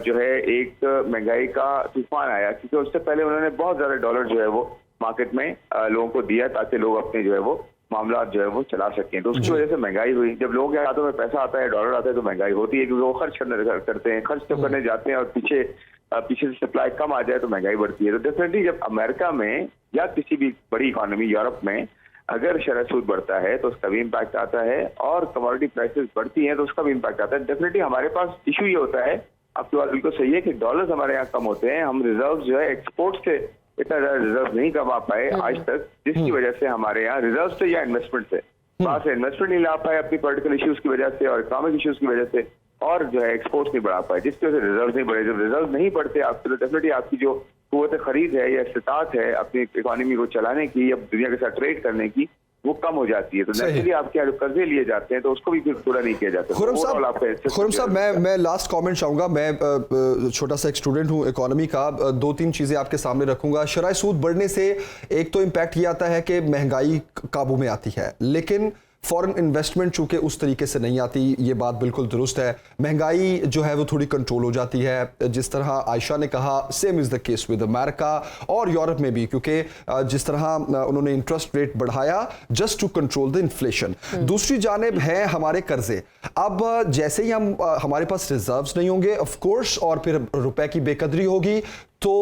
जो है एक महंगाई का तूफान आया, क्योंकि उससे पहले उन्होंने बहुत ज्यादा डॉलर जो है वो मार्केट में लोगों को दिया ताकि लोग अपने जो है वो मामला जो है वो चला सकें। तो उसकी वजह से महंगाई हुई। जब लोगों के हाथों में पैसा आता है, डॉलर आता है, तो महंगाई होती है, क्योंकि वो खर्च करते हैं, खर्च जब करने जाते हैं और पीछे से सप्लाई कम आ जाए तो महंगाई बढ़ती है। तो डेफिनेटली जब अमेरिका में या किसी भी बड़ी इकोनॉमी यूरोप में अगर शरह सूद बढ़ता है तो उसका भी इम्पैक्ट आता है, और कमोडिटी प्राइसेस बढ़ती हैं तो उसका भी इम्पैक्ट आता है। डेफिनेटली हमारे पास इशू ये होता है, आपकी बात बिल्कुल सही है, कि डॉलर्स हमारे यहाँ कम होते हैं, हम रिजर्व जो है एक्सपोर्ट से इतना ज्यादा रिजर्व नहीं कमा पाए आज तक, जिसकी वजह से हमारे यहाँ रिजर्व से या इन्वेस्टमेंट से वहां से इन्वेस्टमेंट नहीं ला पाए अपनी पॉलिटिकल इश्यूज की वजह से और इकोनॉमिक इश्यूज की वजह से, और जो है एक्सपोर्ट्स नहीं बढ़ा पाए, जिसकी वजह से रिजर्व नहीं बढ़े। जब रिजर्व नहीं बढ़ते आपके, तो डेफिनेटली आपकी जो कुव्वत खरीद है या इस्तात है अपनी इकोनॉमी को चलाने की या दुनिया के साथ ट्रेड करने की, वो कम हो जाती है। तो नेचुरली आपके यहाँ कर्जे लिए जाते हैं तो उसको भी फिर पूरा नहीं किया जाता। खुर्रम साहब, मैं लास्ट कमेंट चाहूंगा। मैं छोटा सा एक स्टूडेंट हूं इकोनॉमी का, 2-3 चीजें आपके सामने रखूंगा। शरह सूद बढ़ने से एक तो इम्पैक्ट ये आता है कि महंगाई काबू में आती है, लेकिन फॉरेन इन्वेस्टमेंट चूंकि उस तरीके से नहीं आती, ये बात बिल्कुल दुरुस्त है। महंगाई जो है वो थोड़ी कंट्रोल हो जाती है, जिस तरह आयशा ने कहा same is the case with America और यूरोप में भी, क्योंकि जिस तरह उन्होंने इंटरेस्ट रेट बढ़ाया just to control the inflation. दूसरी जानिब है हमारे कर्जे। अब जैसे ही हमारे पास रिजर्व्स नहीं होंगे ऑफ कोर्स, और फिर रुपए की बेकदरी होगी तो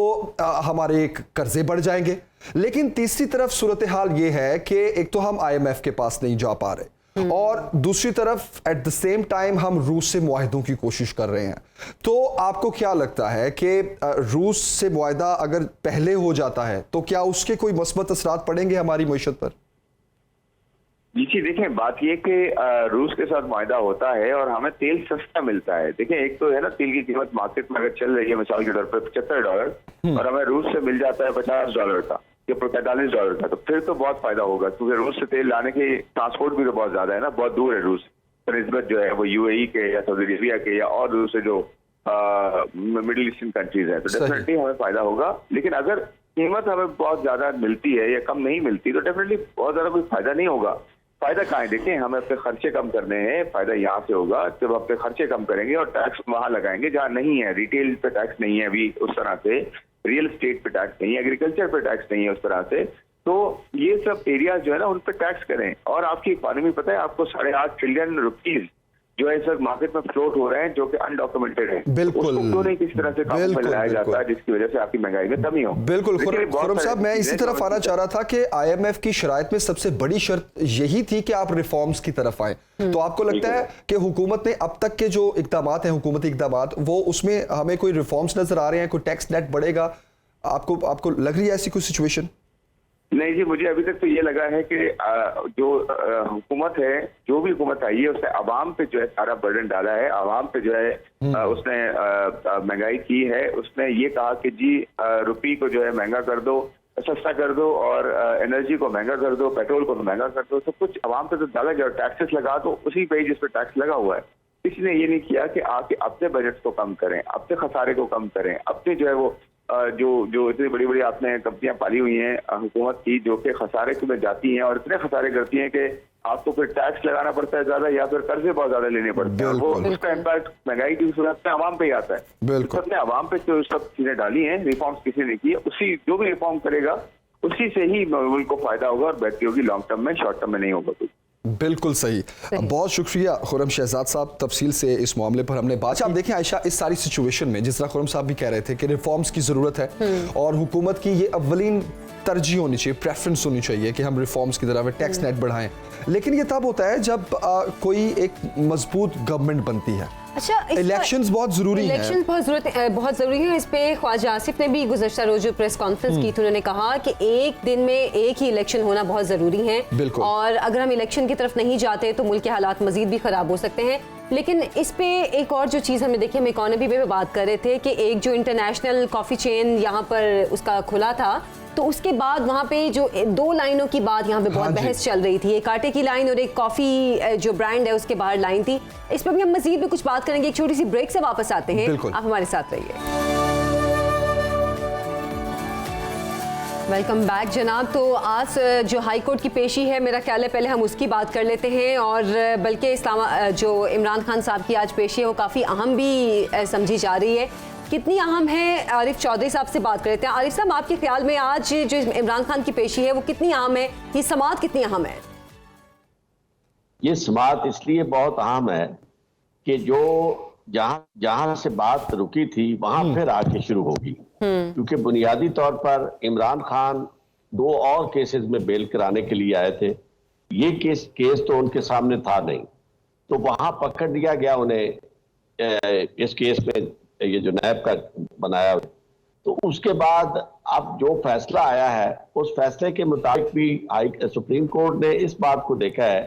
हमारे कर्जे बढ़ जाएंगे। लेकिन तीसरी तरफ सूरत हाल ये है कि एक तो हम IMF के पास नहीं जा पा रहे और दूसरी तरफ एट द सेम टाइम हम रूस से मुआहदों की कोशिश कर रहे हैं। तो आपको क्या लगता है कि रूस से मुआहदा अगर पहले हो जाता है तो क्या उसके कोई मस्बत असरात पड़ेंगे हमारी मईशत पर? जी देखिए, बात ये कि रूस के साथ मुआहदा होता है और हमें तेल सस्ता मिलता है। देखिए, एक तो है ना, तेल की कीमत मार्केट में अगर चल रही है मिसाल के तौर पर $75 और हमें रूस से मिल जाता है $50 का या $45 का, तो फिर तो बहुत फायदा होगा, क्योंकि रूस से तेल लाने के ट्रांसपोर्ट भी तो बहुत ज्यादा है ना, बहुत दूर है रूस तो निस्बत जो है वो UAE के या सऊदी अरेबिया के या और दूसरे जो मिडिल ईस्टर्न कंट्रीज है, तो डेफिनेटली हमें फायदा होगा। लेकिन अगर कीमत हमें बहुत ज्यादा मिलती है या कम नहीं मिलती तो डेफिनेटली बहुत ज्यादा कोई फायदा नहीं होगा। फायदा कहाँ है? देखिए, हमें अपने खर्चे कम करने हैं, फायदा यहाँ से होगा जब अपने खर्चे कम करेंगे और टैक्स वहां लगाएंगे जहाँ नहीं है। रिटेल पे टैक्स नहीं है अभी उस तरह से, रियल एस्टेट पे टैक्स नहीं है, एग्रीकल्चर पे टैक्स नहीं है उस तरह से, तो ये सब एरिया जो है ना उन पे टैक्स करें। और आपकी इकोनॉमी पता है आपको $8.5 ट्रिलियन रुपीज जो है सर मार्केट में फ्लोट हो रहे हैं जो कि अनडॉक्यूमेंटेड है, बिल्कुल, उसको क्यों नहीं किसी तरह से काबू में लाया जाता है जिसकी वजह से आपकी महंगाई में कमी हो। बिल्कुल खुरम साहब, मैं इसी तरफ आना चाह रहा था कि IMF की शराइत में सबसे बड़ी शर्त यही थी कि आप रिफॉर्म्स की तरफ आए। तो आपको लगता है कि हुकूमत ने अब तक के जो इकदाम हैं, हुकूमती इकदाम, वो उसमें हमें कोई रिफॉर्म्स नजर आ रहे हैं? कोई टैक्स नेट बढ़ेगा? आपको लग रही है ऐसी कोई सिचुएशन? नहीं जी, मुझे अभी तक तो ये लगा है कि जो हुकूमत है, जो भी हुकूमत आई है उसने अवाम पे जो है सारा बर्डन डाला है, अवाम पे जो है उसने महंगाई की है। उसने ये कहा कि जी रुपये को जो है महंगा कर दो, सस्ता कर दो, और एनर्जी को महंगा कर दो, पेट्रोल को महंगा कर दो, सब कुछ अवाम पे तो डाला गया। टैक्सेस लगा दो उसी पे जिस पे टैक्स लगा हुआ है। किसी ने ये नहीं किया कि आके अपने बजट को कम करें, अपने खसारे को कम करें, अपने जो है वो जो इतनी बड़ी बड़ी आपने कंपनियां पाली हुई हैं हुकूमत की जो कि खसारे में जाती हैं और इतने खसारे करती हैं कि आपको फिर टैक्स लगाना पड़ता है ज्यादा या फिर कर्जे बहुत ज्यादा लेने पड़ते हैं। वो उसका इम्पैक्ट महंगाई की सूरत में आवाम पे ही आता है। सबने आवाम पे जो सब चीजें डाली हैं, रिफॉर्म्स किसी ने की, उसी जो भी रिफॉर्म करेगा उसी से ही मुल्क को फायदा होगा और बेहतरी होगी लॉन्ग टर्म में, शॉर्ट टर्म में नहीं होगा कुछ। बिल्कुल सही। बहुत शुक्रिया खुरम शहजाद साहब, तफसील से इस मामले पर हमने बात। आप देखें आयशा, इस सारी सिचुएशन में जिस तरह खुरम साहब भी कह रहे थे कि रिफॉर्म्स की ज़रूरत है और हुकूमत की ये अव्वलीन तरजीह होनी चाहिए, प्रेफरेंस होनी चाहिए कि हम रिफॉर्म्स की तरफ टैक्स नेट बढ़ाएं। लेकिन ये तब होता है जब कोई एक मजबूत गवर्नमेंट बनती है। अच्छा, इलेक्शंस बहुत जरूरी हैं। इलेक्शन बहुत जरूरी है। इस पे ख्वाजा आसिफ ने भी गुज़श्ता रोज जो प्रेस कॉन्फ्रेंस की थी, उन्होंने कहा कि एक दिन में एक ही इलेक्शन होना बहुत जरूरी है और अगर हम इलेक्शन की तरफ नहीं जाते तो मुल्क के हालात मजीद भी खराब हो सकते हैं। लेकिन इस पे एक और जो चीज़ हमने देखी, हम इकोनॉमी पे बात कर रहे थे कि एक जो इंटरनेशनल कॉफ़ी चेन यहाँ पर उसका खुला था, तो उसके बाद वहाँ पे जो 2 लाइनों की बात यहाँ पे बहुत बहस चल रही थी, एक आटे की लाइन और एक कॉफ़ी जो ब्रांड है उसके बाहर लाइन थी। इस पर भी हम मजीद भी कुछ बात करेंगे। एक छोटी सी ब्रेक से वापस आते हैं, आप हमारे साथ रहिए। वेलकम बैक जनाब। तो आज जो हाई कोर्ट की पेशी है, मेरा ख्याल है पहले हम उसकी बात कर लेते हैं। और बल्कि जो इमरान खान साहब की आज पेशी है वो काफ़ी अहम भी समझी जा रही है। कितनी अहम है, आरिफ चौधरी साहब से बात कर लेते हैं। आरिफ साहब, आपके ख्याल में आज जो इमरान खान की पेशी है वो कितनी अहम है, ये समाअत कितनी अहम है? ये समाअत इसलिए बहुत अहम है कि जो जहां से बात रुकी थी वहां फिर आके शुरू होगी, क्योंकि बुनियादी तौर पर इमरान खान 2 और केसेस में बेल कराने के लिए आए थे। ये केस तो उनके सामने था नहीं, तो वहां पकड़ लिया गया उन्हें इस केस में, ये जो नैब का बनाया। तो उसके बाद अब जो फैसला आया है उस फैसले के मुताबिक भी सुप्रीम कोर्ट ने इस बात को देखा है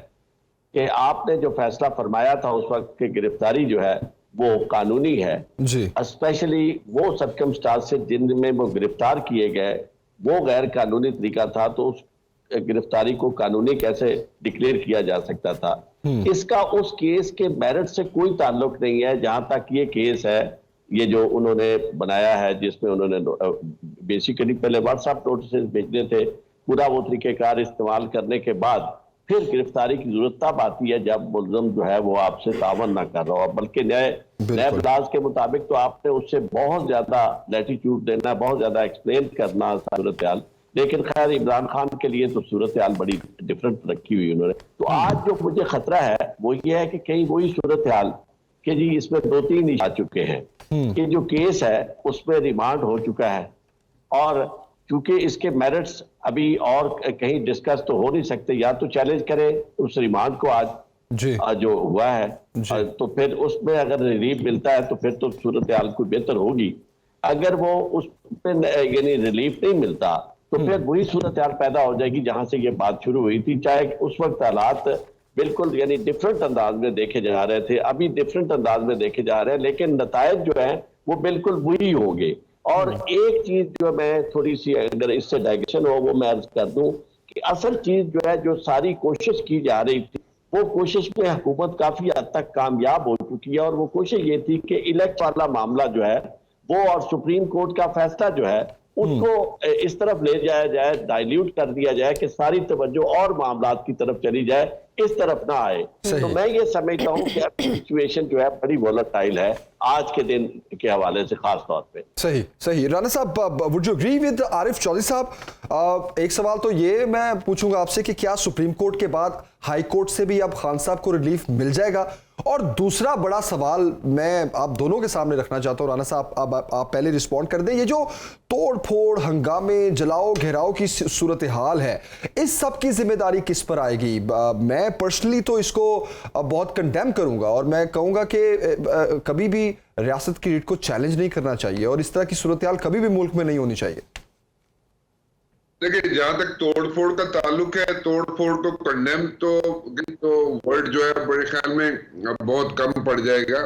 कि आपने जो फैसला फरमाया था उस वक्त की गिरफ्तारी जो है वो कानूनी है जी। स्पेशली वो सर्कमस्टांसेस जिनमें वो गिरफ्तार किए गए वो गैर कानूनी तरीका था, तो उस गिरफ्तारी को कानूनी कैसे डिक्लेयर किया जा सकता था। इसका उस केस के मेरिट से कोई ताल्लुक नहीं है। जहां तक ये केस है, ये जो उन्होंने बनाया है जिसमें उन्होंने बेसिकली पहले व्हाट्सएप नोटिस भेजने थे, पूरा वो तरीकेकार इस्तेमाल करने के बाद फिर गिरफ्तारी की जरूरत तब आती है जब मुलजम जो है वो आपसे तावन ना कर रहा हो, बल्कि नए इलाज के मुताबिक तो आपने उससे बहुत ज्यादा लैटिट्यूड देना, बहुत ज्यादा एक्सप्लेन करना सूरत हाल। लेकिन खैर इमरान खान के लिए तो सूरत हाल बड़ी डिफरेंट रखी हुई उन्होंने। तो आज जो मुझे खतरा है वो ये है कि कहीं वही सूरत हाल कि जी इसमें 2-3 आ चुके हैं कि जो केस है उसमें रिमांड हो चुका है, और क्योंकि इसके मेरिट्स अभी और कहीं डिस्कस तो हो नहीं सकते, या तो चैलेंज करें उस रिमांड को आज जो हुआ है, तो फिर उसमें अगर रिलीफ मिलता है तो फिर तो सूरत हाल को बेहतर होगी। अगर वो उस पर यानी रिलीफ नहीं मिलता तो फिर वही सूरत हाल पैदा हो जाएगी जहां से ये बात शुरू हुई थी। चाहे उस वक्त हालात बिल्कुल यानी डिफरेंट अंदाज में देखे जा रहे थे, अभी डिफरेंट अंदाज में देखे जा रहे हैं, लेकिन नतायज जो है वो बिल्कुल वही होंगे। और एक चीज जो मैं थोड़ी सी अगर इससे डाइग्रेशन हो वो मैं अर्ज कर दूं कि असल चीज जो है जो सारी कोशिश की जा रही थी वो कोशिश में हुकूमत काफी हद तक कामयाब हो चुकी है, और वो कोशिश ये थी कि इलेक्ट वाला मामला जो है वो और सुप्रीम कोर्ट का फैसला जो है उसको इस तरफ ले जाया जाए, डाइल्यूट कर दिया जाए कि सारी तवज्जो और मामलात की तरफ चली जाए, इस तरफ ना आए। तो मैं ये समझता हूँ कि अब सिचुएशन जो है बड़ी वोलेटाइल है आज के दिन के हवाले से खास तौर पे। सही राना साहब, would you agree with Arif Chaudhry साहब? एक सवाल तो ये मैं पूछूंगा आपसे कि क्या सुप्रीम कोर्ट के बाद हाई कोर्ट से भी अब खान साहब को रिलीफ मिल जाएगा? और दूसरा बड़ा सवाल मैं आप दोनों के सामने रखना चाहता हूं, राना साहब आप पहले रिस्पॉन्ड कर दें। ये जो तोड़ फोड़, हंगामे, जलाओ घेराव की सूरत हाल है, इस सब की जिम्मेदारी किस पर आएगी? मैं पर्सनली तो इसको बहुत कंडेम करूंगा और मैं कहूंगा कि कभी भी रियासत की रीट को चैलेंज नहीं करना चाहिए और इस तरह की सूरत हाल कभी भी मुल्क में नहीं होनी चाहिए। देखिए, जहां तक तोड़फोड़ का ताल्लुक है, तोड़फोड़ को कंडेम तो वर्ड जो है बड़े ख्याल में बहुत कम पड़ जाएगा।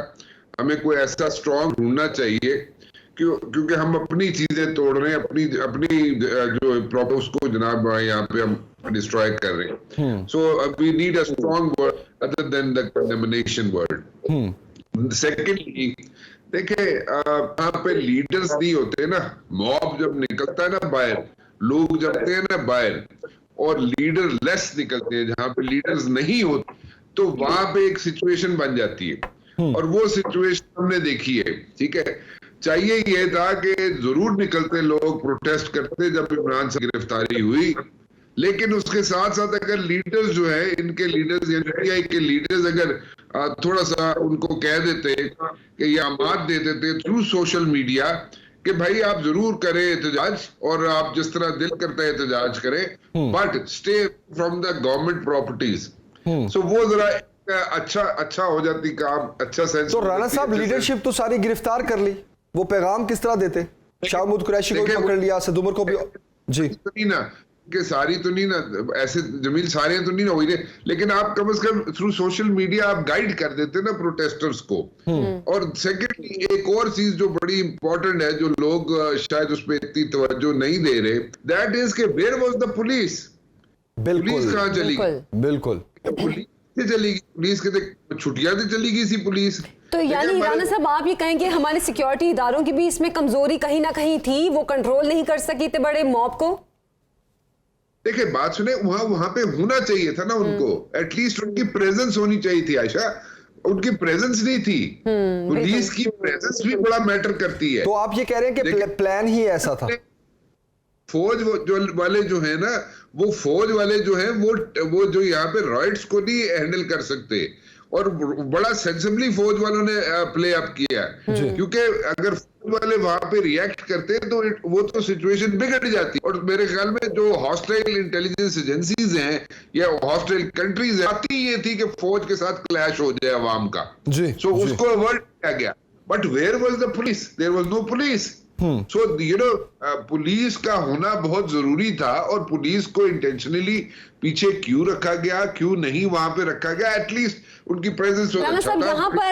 हमें कोई ऐसा स्ट्रॉन्ग ढूंढना चाहिए क्योंकि हम अपनी चीजें तोड़ रहे हैं, अपनी जो प्रॉपर उसको जनाब यहाँ पे हम डिस्ट्रॉय कर रहे हैं। So we need a strong word other than the condemnation word. Secondly देखिए, यहाँ पे लीडर्स नहीं होते ना, मॉब जब निकलता है ना बाहर, लोग जबते हैं ना बाहर और लीडर लेस निकलते हैं, जहां पे लीडर्स नहीं होते तो वहां पे एक सिचुएशन बन जाती है और वो सिचुएशन हमने देखी है। ठीक है, चाहिए ये था कि जरूर निकलते लोग, प्रोटेस्ट करते जब इमरान से गिरफ्तारी हुई, लेकिन उसके साथ साथ अगर लीडर्स जो है, इनके लीडर्स एनपीआई के लीडर्स अगर थोड़ा सा उनको कह देते कि ये आमाद दे देते थ्रू सोशल मीडिया कि भाई आप जरूर करें एहतजाज और आप जिस तरह दिल करता है एहतजाज करें, but stay from the government properties. So वो जरा अच्छा हो जाती काम, अच्छा सेंस। तो राणा साहब, लीडरशिप तो सारी गिरफ्तार कर ली, वो पैगाम किस तरह देते? शाहमूद कुरैशी को भी पकड़ लिया, असद उमर को भी। जी ना कि सारी तो नहीं ना, ऐसे जमील सारे तो नहीं ना हुई, लेकिन आप कम से कम थ्रू सोशल मीडिया आप गाइड कर देते ना प्रोटेस्टर्स को। और सेकेंडली एक और चीज जो बड़ी इंपॉर्टेंट है, जो लोग शायद उस पर इतनी तवज्जो नहीं दे रहे, दैट इज के where was the police? Police कहाँ चली गई? बिल्कुल पुलिस चली गई, पुलिस के छुट्टियां से चली गई सी पुलिस। तो यानी राणा साहब आप ये कहेंगे हमारे सिक्योरिटी इदारों की भी इसमें कमजोरी कहीं ना कहीं थी, वो कंट्रोल नहीं कर सकी थे बड़े मॉब को? देखिए, बात सुने, वहां पे होना चाहिए था ना उनको, एटलीस्ट उनकी प्रेजेंस होनी चाहिए थी। आयशा, उनकी प्रेजेंस नहीं थी। पुलिस की प्रेजेंस भी बड़ा मैटर करती है। तो आप ये कह रहे हैं कि प्लान ही ऐसा था? फौज वाले जो है ना, वो फौज वाले जो है वो जो यहाँ पे रॉयट्स को नहीं हैंडल कर सकते, और बड़ा सेंसिबली फौज वालों ने प्ले अप किया, क्योंकि अगर फौज वाले वहां पे रिएक्ट करते तो वो तो सिचुएशन बिगड़ जाती। और मेरे ख्याल में जो हॉस्टाइल इंटेलिजेंस एजेंसीज हैं या हॉस्टाइल कंट्रीज हैं, आती ये थी कि फौज के साथ क्लैश हो जाए अवाम का। सो उसको अवॉइड किया गया। But where was the police? There was no police. So you know, police का होना बहुत जरूरी था, और पुलिस को इंटेंशनली पीछे क्यों रखा गया, क्यों नहीं वहां पे रखा गया, एटलीस्ट उनकी प्रेजेंस हो। राणा साहब,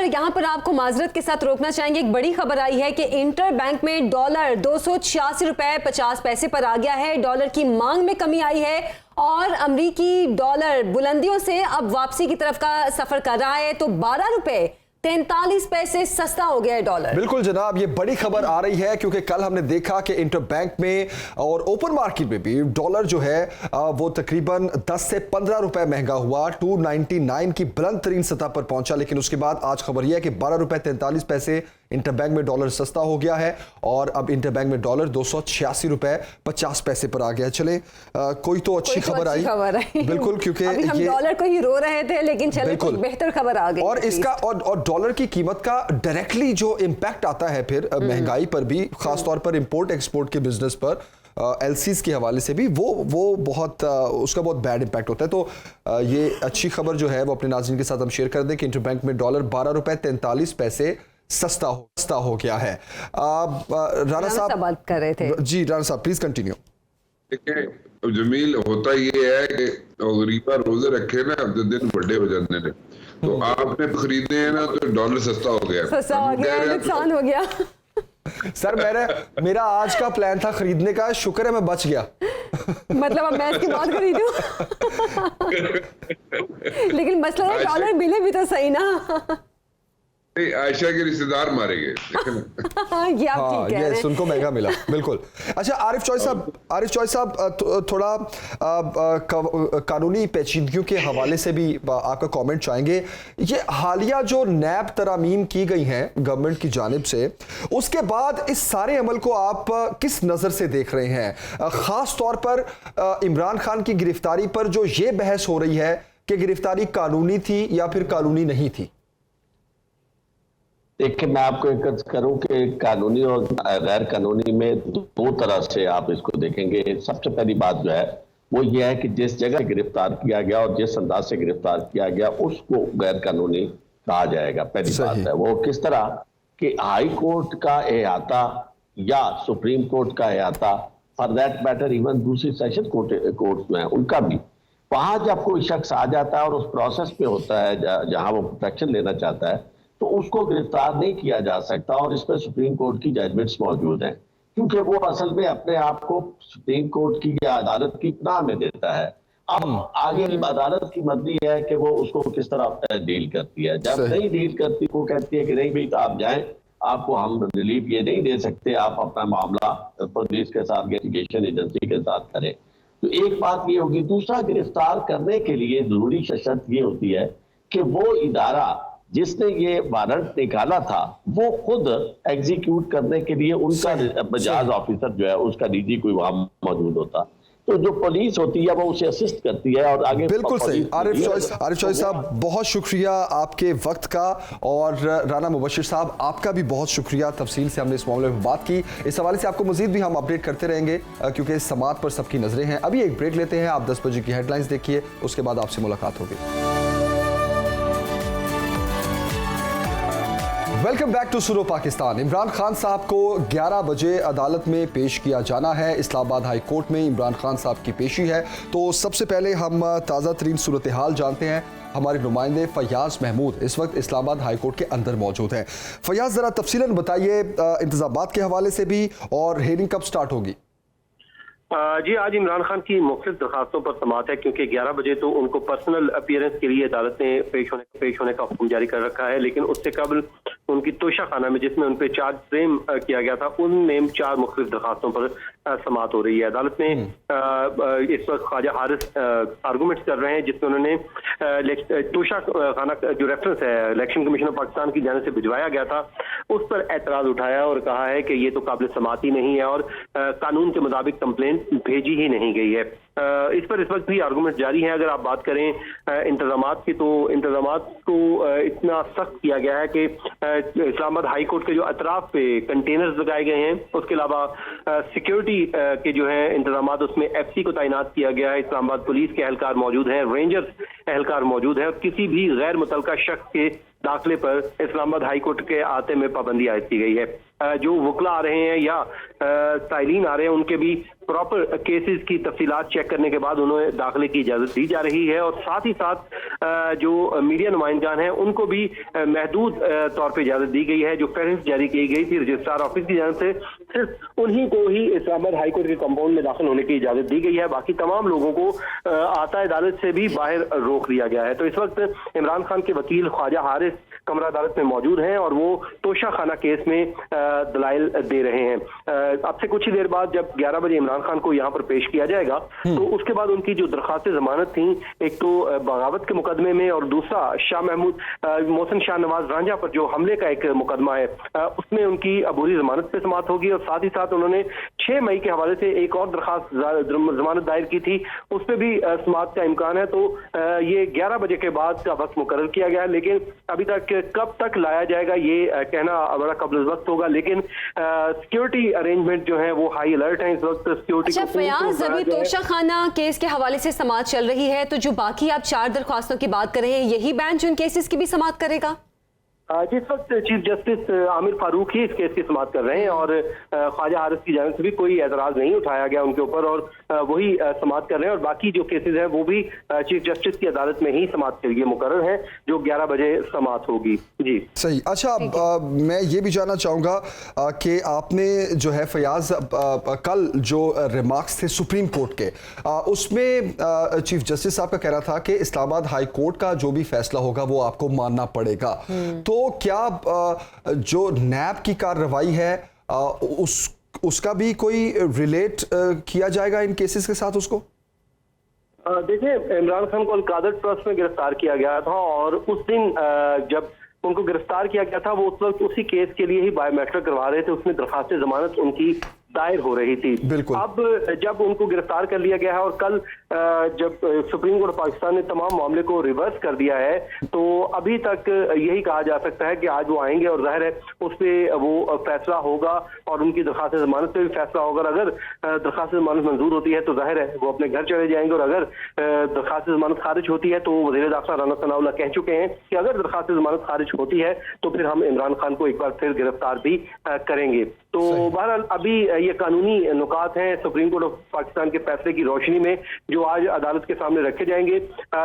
यहाँ पर आपको माजरत के साथ रोकना चाहेंगे। एक बड़ी खबर आई है कि इंटर बैंक में डॉलर 286 रुपए 50 पैसे पर आ गया है। डॉलर की मांग में कमी आई है और अमरीकी डॉलर बुलंदियों से अब वापसी की तरफ का सफर कर रहा है। तो 12 रुपए 43 पैसे सस्ता हो गया है डॉलर। बिल्कुल जनाब, ये बड़ी खबर आ रही है क्योंकि कल हमने देखा कि इंटरबैंक में और ओपन मार्केट में भी डॉलर जो है वो तकरीबन 10 से 15 रुपए महंगा हुआ, 299 की बुलंद तरीन सतह पर पहुंचा। लेकिन उसके बाद आज खबर यह है कि 12 रुपए 43 पैसे इंटरबैंक में डॉलर सस्ता हो गया है और अब इंटरबैंक में डॉलर 286 रुपए 50 पैसे पर आ गया। चले कोई तो अच्छी खबर आई। बिल्कुल, क्योंकि अभी हम डॉलर को ही रो रहे थे, लेकिन चले कोई बेहतर खबर आ गई। और इसका और डॉलर की कीमत का डायरेक्टली जो इम्पैक्ट आता है फिर महंगाई पर भी, खासतौर पर इंपोर्ट एक्सपोर्ट के बिजनेस पर, एलसीज के हवाले से भी वो बहुत उसका बहुत बैड इम्पैक्ट होता है। तो ये अच्छी खबर जो है वो अपने नाज़रीन के साथ हम शेयर कर दें कि इंटरबैंक में डॉलर 12 रुपए 43 पैसे सस्ता हो गया है। राणा साहब बात कर रहे थे। जी राणा साहब प्लीज कंटिन्यू। देखिए जमील, होता ये है कि गरीबा रोजे रखे ना, अब तो दिन बड़े हो जाते हैं, तो आपने खरीदे हैं ना तो डॉलर सस्ता हो गया, नुकसान हो गया। सर मेरा आज का प्लान था खरीदने का, शुक्र है मैं बच गया। मतलब अब मैं इसकी बात खरीदूं? लेकिन मसला है डॉलर मिले भी तो सही ना। आयशा के रिश्तेदार मारे गए। ये आप ठीक कह रहे हैं। उनको महंगा मिला। बिल्कुल। अच्छा आरिफ चौधरी साहब थोड़ा कानूनी पेचीदगियों के हवाले से भी आपका कमेंट चाहेंगे। ये हालिया जो नैब तरामीम की गई हैं गवर्नमेंट की जानिब से, उसके बाद इस सारे अमल को आप किस नजर से देख रहे हैं? खास तौर पर इमरान खान की गिरफ्तारी पर जो ये बहस हो रही है कि गिरफ्तारी कानूनी थी या फिर कानूनी नहीं थी। देखिए, मैं आपको एक अर्ज करूं कि कानूनी और गैर कानूनी में दो तरह से आप इसको देखेंगे। सबसे पहली बात जो है वो ये है कि जिस जगह गिरफ्तार किया गया और जिस अंदाज से गिरफ्तार किया गया उसको गैर कानूनी कहा जाएगा। पहली बात है वो किस तरह कि हाई कोर्ट का अहाता या सुप्रीम कोर्ट का अहाता, फॉर दैट मैटर इवन दूसरी सेशन कोर्ट में उनका भी, वहां जब कोई शख्स आ जाता है और उस प्रोसेस में होता है जहां वो प्रोटेक्शन लेना चाहता है तो उसको गिरफ्तार नहीं किया जा सकता। और इसमें सुप्रीम कोर्ट की जजमेंट्स मौजूद हैं, क्योंकि वो असल में अपने आप को सुप्रीम कोर्ट की या अदालत की पनाह में देता है। अब आगे की अदालत की मर्जी है कि वो उसको किस तरह डील करती है। जब नहीं डील करती, वो कहती है कि नहीं भाई, तो आप जाएं, आपको हम रिलीफ ये नहीं दे सकते, आप अपना मामला पुलिस के साथ, इन्वेस्टिगेशन एजेंसी के साथ करें। तो एक बात ये होगी। दूसरा, गिरफ्तार करने के लिए जरूरी शर्त ये होती है कि वो इदारा जिसने ये वारंट निकाला था वो खुद एग्जीक्यूट करने के लिए उनका बजाज ऑफिसर जो है, उसका डीजी कोई वहां मौजूद होता। तो जो पुलिस होती है वो उसे असिस्ट करती है और आगे। बिल्कुल सही। आरिफ चौधरी साहब बहुत शुक्रिया आपके वक्त का, और राना मुबशिर साहब आपका भी बहुत शुक्रिया, तफसील से हमने इस मामले में बात की। इस हवाले से आपको मजीद भी हम अपडेट करते रहेंगे क्योंकि समात पर सबकी नजरें हैं। अभी एक ब्रेक लेते हैं, आप 10 बजे की हेडलाइंस देखिए, उसके बाद आपसे मुलाकात होगी। वेलकम बैक टू सुनो पाकिस्तान। इमरान खान साहब को 11 बजे अदालत में पेश किया जाना है। इस्लामाबाद हाई कोर्ट में इमरान खान साहब की पेशी है। तो सबसे पहले हम ताज़ा तरीन सूरत हाल जानते हैं। हमारे नुमाइंदे फयाज महमूद इस वक्त इस्लामाबाद हाई कोर्ट के अंदर मौजूद हैं। फयाज, ज़रा तफसीलन बताइए इंतज़ामात के हवाले से भी, और हेयरिंग कब स्टार्ट होगी? जी, आज इमरान खान की मुख्तलिफ दरखास्तों पर समाअत है, क्योंकि 11 बजे तो उनको पर्सनल अपीयरेंस के लिए अदालत ने पेश होने का हुक्म जारी कर रखा है। लेकिन उससे कबल उनकी तोशा खाना में, जिसमें उन पर चार्ज फ्रेम किया गया था, उनमें 4 मुख्तलिफ दरखास्तों पर समाअत हो रही है। अदालत ने इस वक्त ख्वाजा हारिस आर्गूमेंट्स कर रहे हैं, जिसमें उन्होंने तोशा खाना जो रेफरेंस है इलेक्शन कमीशन ऑफ पाकिस्तान की जानिब से भिजवाया गया था, उस पर एतराज उठाया और कहा है कि ये तो काबिल समाअत ही नहीं है और कानून के मुताबिक कंप्लेंट भेजी ही नहीं गई है। इस पर इस वक्त भी आर्गूमेंट जारी है। अगर आप बात करें इंतजामात की, तो इंतजामात को इतना सख्त किया गया है कि इस्लामाबाद हाई कोर्ट के जो अतराफ पे कंटेनर्स लगाए गए हैं, उसके अलावा सिक्योरिटी के जो है इंतजामात, उसमें एफसी को तैनात किया गया है। इस्लामाबाद पुलिस के एहलकार मौजूद हैं, रेंजर्स एहलकार मौजूद है, और किसी भी गैर मुतलका शख्स के दाखिले पर इस्लामाबाद हाई कोर्ट के आते में पाबंदी आयद की गई है। जो वकला आ रहे हैं या साइलिन आ रहे हैं, उनके भी प्रॉपर केसेस की तफसीलात चेक करने के बाद उन्हें दाखिले की इजाजत दी जा रही है। और साथ ही साथ जो मीडिया नुमाइंदगान हैं उनको भी महदूद तौर पर इजाजत दी गई है। जो फहरिस्त जारी की गई थी रजिस्ट्रार ऑफिस की जानिब से, सिर्फ उन्हीं को ही इस्लामाबाद हाई कोर्ट के कंपाउंड में दाखिल होने की इजाजत दी गई है। बाकी तमाम लोगों को आता अदालत से भी बाहर रोक दिया गया है। तो इस वक्त इमरान खान के वकील ख्वाजा हारिस कमरा अदालत में मौजूद हैं और वो तोशा खाना केस में दलाइल दे रहे हैं। अब से कुछ ही देर बाद जब 11 बजे इमरान खान को यहाँ पर पेश किया जाएगा तो उसके बाद उनकी जो दरख्वास्त जमानत थी, एक तो बगावत के मुकदमे में और दूसरा शाह महमूद मोहसिन शाह नवाज रांझा पर जो हमले का एक मुकदमा है, उसमें उनकी अबूरी जमानत पे समाअत होगी। और साथ ही साथ उन्होंने 6 मई के हवाले से एक और दरख्वास्त जमानत दायर की थी, उस पर भी समाअत का इम्कान है। तो ये 11 बजे के बाद का वक्त मुकर्रर किया गया है, लेकिन अभी तक कब तक लाया जाएगा ये कहना बड़ा कब्ल वक्त होगा। लेकिन सिक्योरिटी अरेंजमेंट जो है वो हाई अलर्ट है इस वक्त सिक्योरिटी। अच्छा फयाज, अभी तोशा खाना केस के हवाले से समाअत चल रही है, तो जो बाकी आप 4 दरख्वास्तों की बात कर रहे हैं, यही बेंच उन केसेस की भी समाअत करेगा? जिस वक्त चीफ जस्टिस आमिर फारूक ही इस केस की समाअत कर रहे हैं और ख्वाजा हारिस की जानिब से भी कोई एतराज नहीं उठाया गया उनके ऊपर और वही समाअत कर रहे हैं। और बाकी जो केसेस हैं वो भी चीफ जस्टिस की अदालत में ही समाअत के लिए मुकर्रर है, जो 11 बजे समाअत होगी। जी सही। अच्छा, मैं ये भी जानना चाहूँगा कि आपने जो है फयाज कल जो रिमार्क्स थे सुप्रीम कोर्ट के, उसमें चीफ जस्टिस साहब का कहना था कि इस्लामाबाद हाई कोर्ट का जो भी फैसला होगा वो आपको मानना पड़ेगा। तो क्या जो नैब की कार्रवाई है उसका भी कोई रिलेट किया जाएगा इन केसेस के साथ उसको? देखिए, इमरान खान को अल-कादर ट्रस्ट में गिरफ्तार किया गया था और उस दिन जब उनको गिरफ्तार किया गया था वो उस वक्त उसी केस के लिए ही बायोमेट्रिक करवा रहे थे, उसमें दरखास्त जमानत उनकी दायर हो रही थी। अब जब उनको गिरफ्तार कर लिया गया है और कल जब सुप्रीम कोर्ट पाकिस्तान ने तमाम मामले को रिवर्स कर दिया है, तो अभी तक यही कहा जा सकता है कि आज वो आएंगे और जाहिर है उस पर वो फैसला होगा और उनकी दरखास्त जमानत पे भी फैसला होगा। अगर दरखास्त जमानत मंजूर होती है तो जाहिर है वो अपने घर चले जाएंगे और अगर दरखास्त जमानत खारिज होती है तो वज़ीर दाखिला राना सनाउल्लाह कह चुके हैं कि अगर दरखास्त जमानत खारिज होती है तो फिर हम इमरान खान को एक बार फिर गिरफ्तार भी करेंगे। तो बहरहाल अभी ये कानूनी नुकात हैं सुप्रीम कोर्ट ऑफ पाकिस्तान के फैसले की रोशनी में जो आज अदालत के सामने रखे जाएंगे।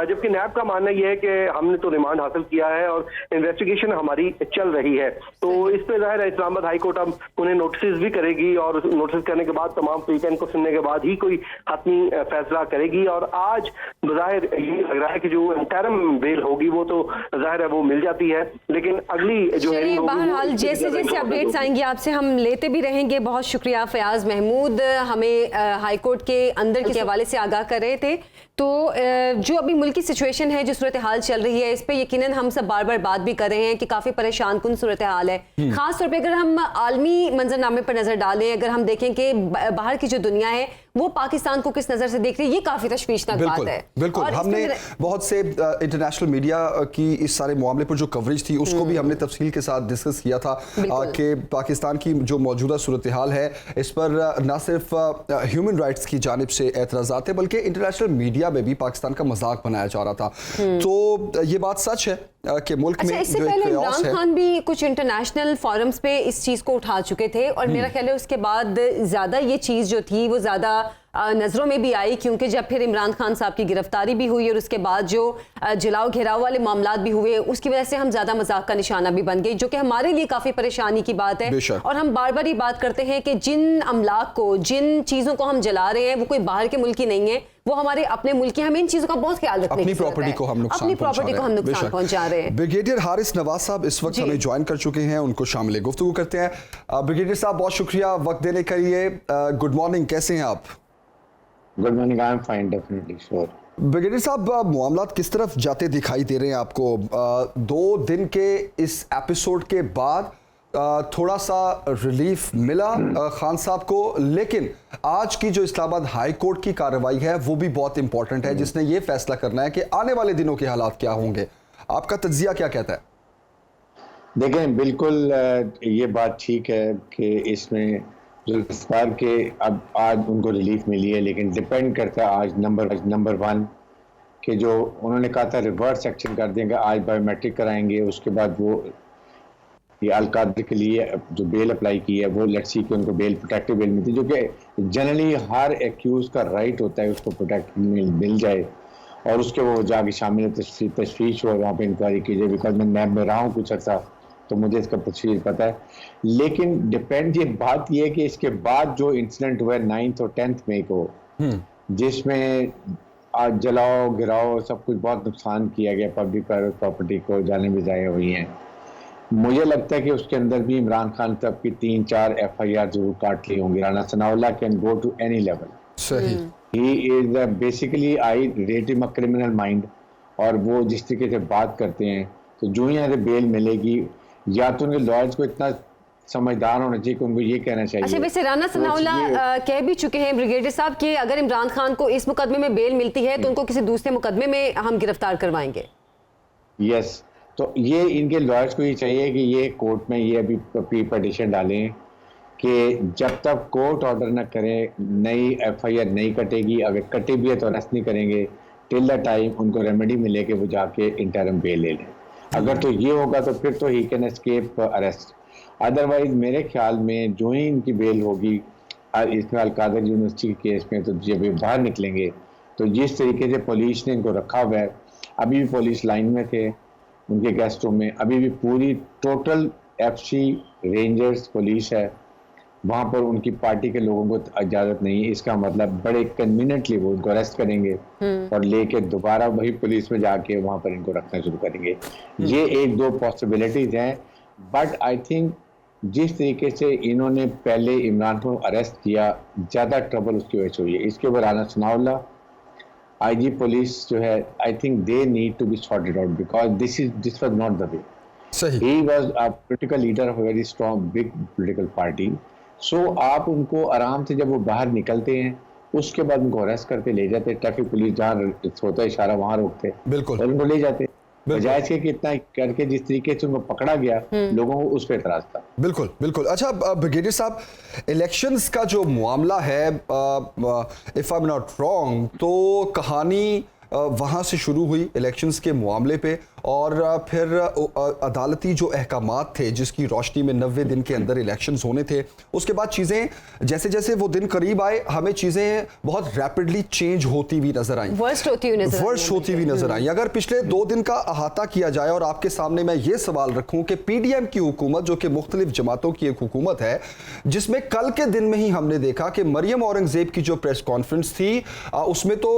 जबकि नैब का मानना यह है कि हमने तो रिमांड हासिल किया है और इन्वेस्टिगेशन हमारी चल रही है, तो इस पे जाहिर है इस्लामाबाद हाई कोर्ट अब उन्हें नोटिस भी करेगी और नोटिस करने के बाद तमाम पीटीएन को सुनने के बाद ही कोई हतमी फैसला करेगी। और आज बज़ाहिर ये लग रहा है कि जो इंटरिम बेल होगी वो तो जाहिर है वो मिल जाती है, लेकिन अगली जो बहरहाल जैसे जैसे अपडेट्स आएंगी आपसे हम लेते भी रहेंगे। बहुत शुक्रिया फयाज महमूद, हमें हाई कोर्ट के अंदर के हवाले से आगाह कर रहे थे। तो जो अभी मुल्क की सिचुएशन है, जो सूरत हाल चल रही है, इस पे यकीनन हम सब बार बार बात भी कर रहे हैं कि काफ़ी परेशान कुन सूरत हाल है। खास तौर पे अगर हम आलमी मंजरनामे पर नज़र डालें, अगर हम देखें कि बाहर की जो दुनिया है वो पाकिस्तान को किस नज़र से देख रही है, ये काफ़ी तशवीशनाक बात है। बिल्कुल, हमने बहुत से इंटरनेशनल मीडिया की इस सारे मामले पर जो कवरेज थी उसको भी हमने तफसील के साथ डिस्कस किया था कि पाकिस्तान की जो मौजूदा सूरत हाल है इस पर न सिर्फ ह्यूमन राइट्स की जानिब से एतराज़ात है बल्कि इंटरनेशनल मीडिया में भी पाकिस्तान का मजाक बनाया जा रहा था। तो ये बात सच है कि मुल्क में इससे पहले इमरान खान भी कुछ इंटरनेशनल फोरम्स पे इस चीज़ को उठा चुके थे और मेरा ख्याल है उसके बाद ज़्यादा ये चीज़ जो थी वो ज़्यादा नज़रों में भी आई, क्योंकि जब फिर इमरान खान साहब की गिरफ्तारी भी हुई और उसके बाद जो जलाओ घेराव वाले मामलात भी हुए, उसकी वजह से हम ज़्यादा मजाक का निशाना भी बन गए, जो कि हमारे लिए काफ़ी परेशानी की बात है। और हम बार बार ये बात करते हैं कि जिन अमलाक को, जिन चीज़ों को हम जला रहे हैं वो कोई बाहर के मुल्क की नहीं है, वो हमारे अपने मुल्क की। हमें इन चीज़ों का बहुत ख्याल रखने की ज़रूरत है। अपनी प्रॉपर्टी को हम नुकसान पहुंचा रहे हैं। ब्रिगेडियर हारिस नवाज साहब इस वक्त हमें ज्वाइन कर चुके हैं, उनको शामिल गुफ्तगू करते हैं। ब्रिगेडियर साहब बहुत शुक्रिया वक्त देने के लिए। गुड मॉर्निंग, कैसे हैं आप? Good morning, I am fine, definitely sure. Brigadier साहब, मामलात किस तरफ जाते दिखाई दे रहे हैं आपको? 2 दिन के इस एपिसोड के बाद थोड़ा सा रिलीफ मिला खान साहब को, लेकिन आज की जो इस्लामाबाद हाई कोर्ट की कार्रवाई है वो भी बहुत इंपॉर्टेंट है, जिसने ये फैसला करना है कि आने वाले दिनों के हालात क्या होंगे। आपका तज्जिया क्या कहता है? देखें, बिल्कुल ये बात ठीक है कि इसमें गिरफ्तार के अब आज उनको रिलीफ मिली है, लेकिन डिपेंड करता है आज नंबर 1 कि जो उन्होंने कहा था रिवर्स एक्शन कर देंगे, आज बायोमेट्रिक कराएंगे, उसके बाद वो ये अल-कादर के लिए जो बेल अप्लाई की है वो लेट्स सी कि उनको बेल प्रोटेक्टिव बेल मिलती है, जो कि जनरली हर एक्यूज का राइट होता है उसको प्रोटेक्ट मिल जाए और उसके वो जाके शामिल तशवीश हो, वहाँ पे इंक्वायरी की जाए। बिकॉज मैं नैब में रहा हूँ कुछ अर्सा, तो मुझे इसका तशवीश पता है। लेकिन डिपेंड ये बात ये है कि इसके बाद जो इंसिडेंट हुआ 9th और 10th मई को, जिसमें जलाओ गिराओ सब कुछ बहुत नुकसान किया गया, पब्लिक प्राइवेट प्रॉपर्टी को जाने भी ज़ाया हुई हैं, मुझे लगता है कि उसके अंदर भी इमरान खान तक की 3-4 FIR जरूर काट ली होंगी। Rana Sanaullah can go to any level. सही। He is basically I rate him a criminal mind, और वो जिस तरीके से बात करते हैं तो जो ही यहाँ से बेल मिलेगी, या तो उनके लॉयर्स को इतना समझदार होना चाहिए कि उनको ये कहना चाहिए। अच्छा, वैसे राना सनाउल्लाह कह भी चुके हैं ब्रिगेडियर साहब कि अगर इमरान खान को इस मुकदमे में बेल मिलती है तो उनको किसी दूसरे मुकदमे में हम गिरफ्तार करवाएंगे। यस, तो ये इनके लॉयर्स को ये चाहिए कि ये कोर्ट में ये अभी प्री पिटीशन डालें कि जब तक कोर्ट ऑर्डर न करे नई FIR नहीं कटेगी, अगर कटे भी है तो अरेस्ट नहीं करेंगे टिल द टाइम उनको रेमेडी मिले कि वो जाके इंटरम बेल ले लें। अगर तो ये होगा तो फिर तो he can escape arrest. Otherwise मेरे ख्याल में जो ही इनकी बेल होगी इसमें अलकादर यूनिवर्सिटी के केस में, तो जब ये बाहर निकलेंगे तो जिस तरीके से पुलिस ने इनको रखा हुआ है, अभी भी पुलिस लाइन में थे उनके गेस्ट रूम में, अभी भी पूरी टोटल FC रेंजर्स पुलिस है वहाँ पर, उनकी पार्टी के लोगों को इजाजत नहीं है। इसका मतलब बड़े कन्वीनियंटली वो उनको अरेस्ट करेंगे और लेके दोबारा वही पुलिस में जाके वहाँ पर इनको रखना शुरू करेंगे। ये 1-2 पॉसिबिलिटीज हैं, बट आई थिंक जिस तरीके से इन्होंने पहले इमरान को अरेस्ट किया, ज़्यादा ट्रबल उसकी वजह से हुई है। इसके ऊपर राना सनाउल्लाह IG पुलिस जो है, I think they need to be sorted out because this was not the way. सही। He was a political leader of a very strong big political party. So आप उनको आराम से जब वो बाहर निकलते हैं उसके बाद उनको अरेस्ट करते ले जाते, ट्रैफिक पुलिस जहाँ होता है इशारा वहां रोकते बिल्कुल, और उनको ले जाते, बजाय इसके कि इतना करके जिस तरीके से उनको पकड़ा गया लोगों को उस पर एतराज था। बिल्कुल बिल्कुल। अच्छा ब्रिगेडियर साहब, इलेक्शंस का जो मामला है, if I am not wrong, तो कहानी वहाँ से शुरू हुई इलेक्शंस के मामले पे, और फिर अदालती जो अहकामात थे जिसकी रोशनी में 90 दिन के अंदर इलेक्शंस होने थे, उसके बाद चीज़ें जैसे जैसे वो दिन करीब आए हमें चीज़ें बहुत रैपिडली चेंज होती हुई नजर आई, वर्स्ट होती हुई नजर आई। अगर पिछले 2 दिन का अहाता किया जाए और आपके सामने मैं ये सवाल रखूं कि PDM की हुकूमत, जो कि मुख्तलिफ जमातों की एक हुकूमत है, जिसमें कल के दिन में ही हमने देखा कि मरियम औरंगजेब की जो प्रेस कॉन्फ्रेंस थी उसमें तो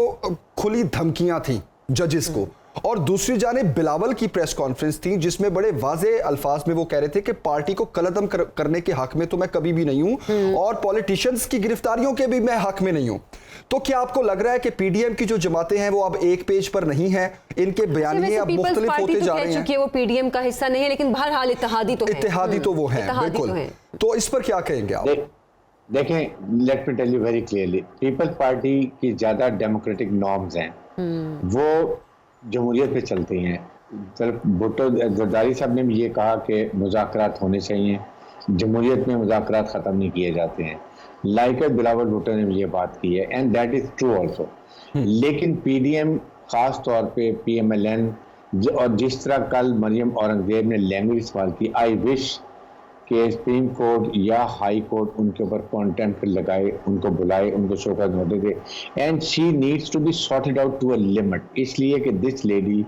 खुली धमकियां थी जजेस को, और दूसरी जानिब बिलावल की प्रेस कॉन्फ्रेंस थी जिसमें बड़े वाजे अल्फाज में वो कह रहे थे कि पार्टी को कलअदम करने के हक में तो मैं कभी भी नहीं हूं और पॉलिटिशियंस की गिरफ्तारियों के भी मैं हक में नहीं हूं। तो क्या आपको लग रहा है कि PDM की जो जमातें हैं वो अब एक पेज पर नहीं है, इनके बयानिए अब मुख्तलिफ होते जा रहे हैं? वो PDM का हिस्सा नहीं है, लेकिन बहरहाल इत्तेहादी तो वो है। बिल्कुल। तो इस पर क्या कहेंगे आप? देखें, let me tell you very clearly, peoples party की ज्यादा डेमोक्रेटिक नॉर्म्स हैं, वो जमहूरियत पे चलती हैं। सिर्फ भुट्टो जरदारी साहब ने भी ये कहा कि मुज़ाकरात होने चाहिए, जमहूरियत में मुज़ाकरात ख़त्म नहीं किए जाते हैं। लाइक बिलावल भुट्टो ने भी ये बात की है, and that is true also. लेकिन PDM ख़ास तौर पे PMLN और जिस तरह कल मरियम औरंगजेब ने लैंग्वेज इस्तेमाल की, आई विश कि सुप्रीम कोर्ट या हाई कोर्ट उनके ऊपर कॉन्टेम्प्ट लगाए, उनको बुलाए, उनको शोकत नोटिस दे, and she needs to be sorted out to a limit, इसलिए कि दिस लेडी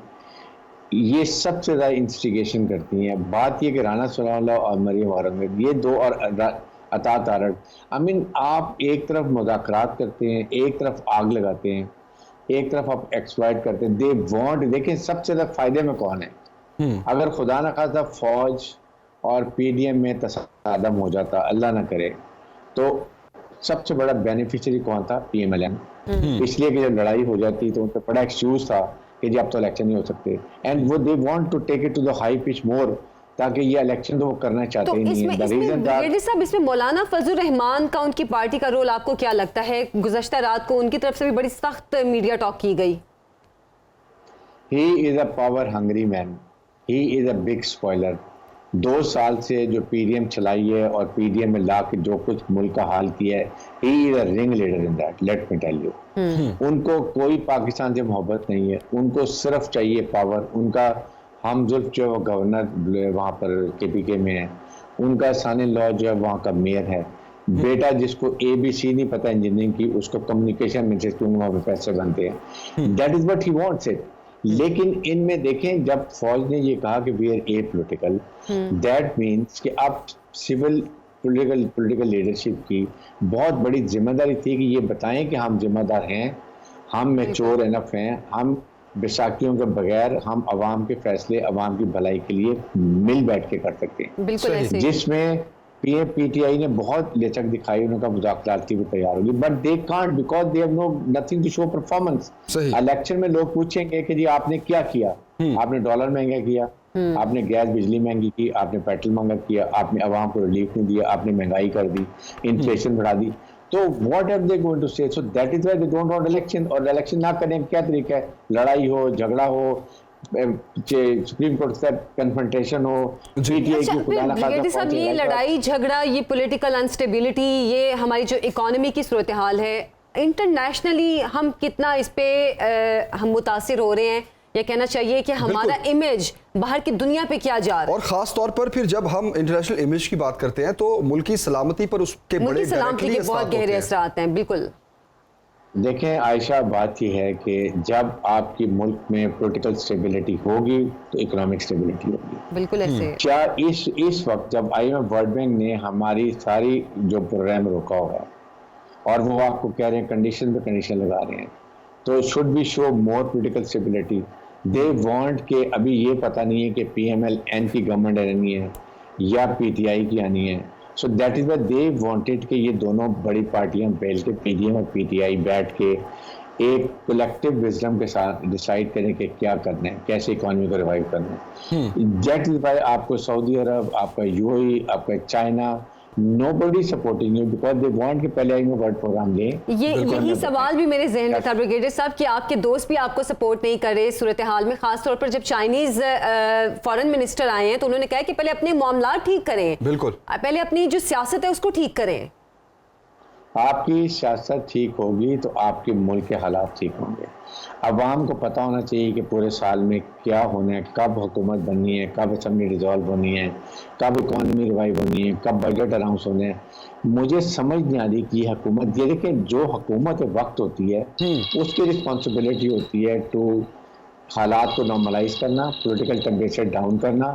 ये सबसे ज़्यादा इंस्टिगेशन करती हैं। बात ये कि राना सनाउल्लाह और मरियम औरंगजेब ये दो, और अता तारक, आई मीन आप एक तरफ मुज़ाकरात करते हैं, एक तरफ आग लगाते हैं, एक तरफ आप एक्सप्लॉइट करते हैं। दे वांट, देखें सबसे ज़्यादा फायदे में कौन है? अगर खुदा न खासा फौज और PDM में तसादम हो जाता, अल्लाह ना करे, तो सबसे बड़ा बेनिफिशियरी कौन था? PMLN। इसलिए कि जब लड़ाई हो जाती तो उन पर बड़ा एक्सक्यूज था कि जी अब तो इलेक्शन नहीं हो सकते, एंड वो they want to take it to the high pitch more, ताकि ये इलेक्शन तो वो करना चाहते ही नहीं है। इसमें मौलाना फजल रहमान का, उनकी पार्टी का रोल आपको क्या लगता है? गुज़श्ता रात को उनकी तरफ से भी बड़ी सख्त मीडिया टॉक की गई। ही is a power hungry man, he is a big spoiler. 2 साल से जो PDM चलाई है और PDM में ला के जो कुछ मुल्क का हाल किया है, he is a ring leader in that, let me tell you. उनको कोई पाकिस्तान से मोहब्बत नहीं है, उनको सिर्फ चाहिए पावर। उनका हमजुल्फ जो गवर्नर वहाँ पर KPK में है, उनका सन लॉ जो है वहाँ का मेयर है, बेटा जिसको ABC नहीं पता इंजीनियरिंग की, उसको कम्युनिकेशन मिनिस्टर वहाँ पे पैसे बनते हैं। That is what he wants it. लेकिन इनमें देखें, जब फौज ने ये कहा कि we are apolitical, that means कि अब सिविल पॉलिटिकल लीडरशिप की बहुत बड़ी जिम्मेदारी थी कि ये बताएं कि हम जिम्मेदार हैं, हम मैच्योर इनफ हैं, हम बैसाखियों के बगैर हम अवाम के फैसले अवाम की भलाई के लिए मिल बैठ के कर सकते हैं, बिल्कुल ऐसे जिसमें पीटीआई ने बहुत लचक दिखाई, उनका मुज़ाकराती भी तैयार होगी, but they can't because they have no nothing to show performance. Election में लोग पूछेंगे कि जी आपने क्या किया, आपने डॉलर महंगा किया, आपने गैस बिजली महंगी की, आपने पेट्रोल महंगा किया, आपने अवाम को रिलीफ नहीं दिया, आपने महंगाई कर दी, इन्फ्लेशन बढ़ा दी, तो what are they going to say? So that is why they don't want election. और इलेक्शन ना करने का क्या तरीका है? लड़ाई हो, झगड़ा हो, सुप्रीम कोर्ट से कन्फ्रंटेशन हो, पीटीआई की खुदा ना खासा सब ये लड़ाई झगड़ा, ये पॉलिटिकल अनस्टेबिलिटी, ये हमारी जो इकोनॉमी की सूरत हाल है, इंटरनेशनली हम कितना इस पे हम मुतासिर हो रहे हैं, या कहना चाहिए कि हमारा इमेज बाहर की दुनिया पे क्या जा रहा है। और खास तौर पर फिर जब हम इंटरनेशनल इमेज की बात करते हैं तो मुल्क की सलामती पर उसके बड़े सलामती के बहुत गहरे असर आते हैं। बिल्कुल देखें आयशा, बात यह है कि जब आपकी मुल्क में पॉलिटिकल स्टेबिलिटी होगी तो इकोनॉमिक स्टेबिलिटी होगी। बिल्कुल ऐसे। क्या इस वक्त जब IMF वर्ल्ड बैंक ने हमारी सारी जो प्रोग्राम रोका हुआ है और वो आपको कह रहे हैं कंडीशन पे कंडीशन लगा रहे हैं, तो should be show more political stability. They want के अभी ये पता नहीं है कि PMLN की गवर्नमेंट आनी है या PTI की आनी है, सो that is why they wanted कि ये दोनों बड़ी पार्टियां बैठ के PDM और PTI बैठ के एक कलेक्टिव विजडम के साथ डिसाइड करें कि क्या करना है, कैसे इकोनॉमी को रिवाइव करना है। दैट इज व्हाई आपको सऊदी अरब, आपका UAE, आपका China, nobody supporting you because they want कि पहले IMF वर्ल्ड प्रोग्राम ले। यही सवाल भी मेरे जहन में था ब्रिगेडियर साहब कि आपके दोस्त भी आपको सपोर्ट नहीं कर रहे सूरत हाल में, खास तौर पर जब चाइनीज फॉरेन मिनिस्टर आए हैं तो उन्होंने कहा कि पहले अपने मामला ठीक करें, बिल्कुल पहले अपनी जो सियासत है उसको ठीक करें। आपकी सियासत ठीक होगी तो आपके मुल्क के हालात ठीक होंगे। अवाम को पता होना चाहिए कि पूरे साल में क्या होना है, कब हुकूमत बननी है, कब असम्बली डिजॉल्व होनी है, कब इकॉनमी रिवाइव होनी है, कब बजट अनाउंस होने हैं। मुझे समझ नहीं आ रही कि ये हुकूमत, ये देखिए जो हुकूमत वक्त होती है उसकी रिस्पॉन्सिबिलिटी होती है टू हालात को नॉर्मलाइज करना, पॉलिटिकल टेम्परेचर डाउन करना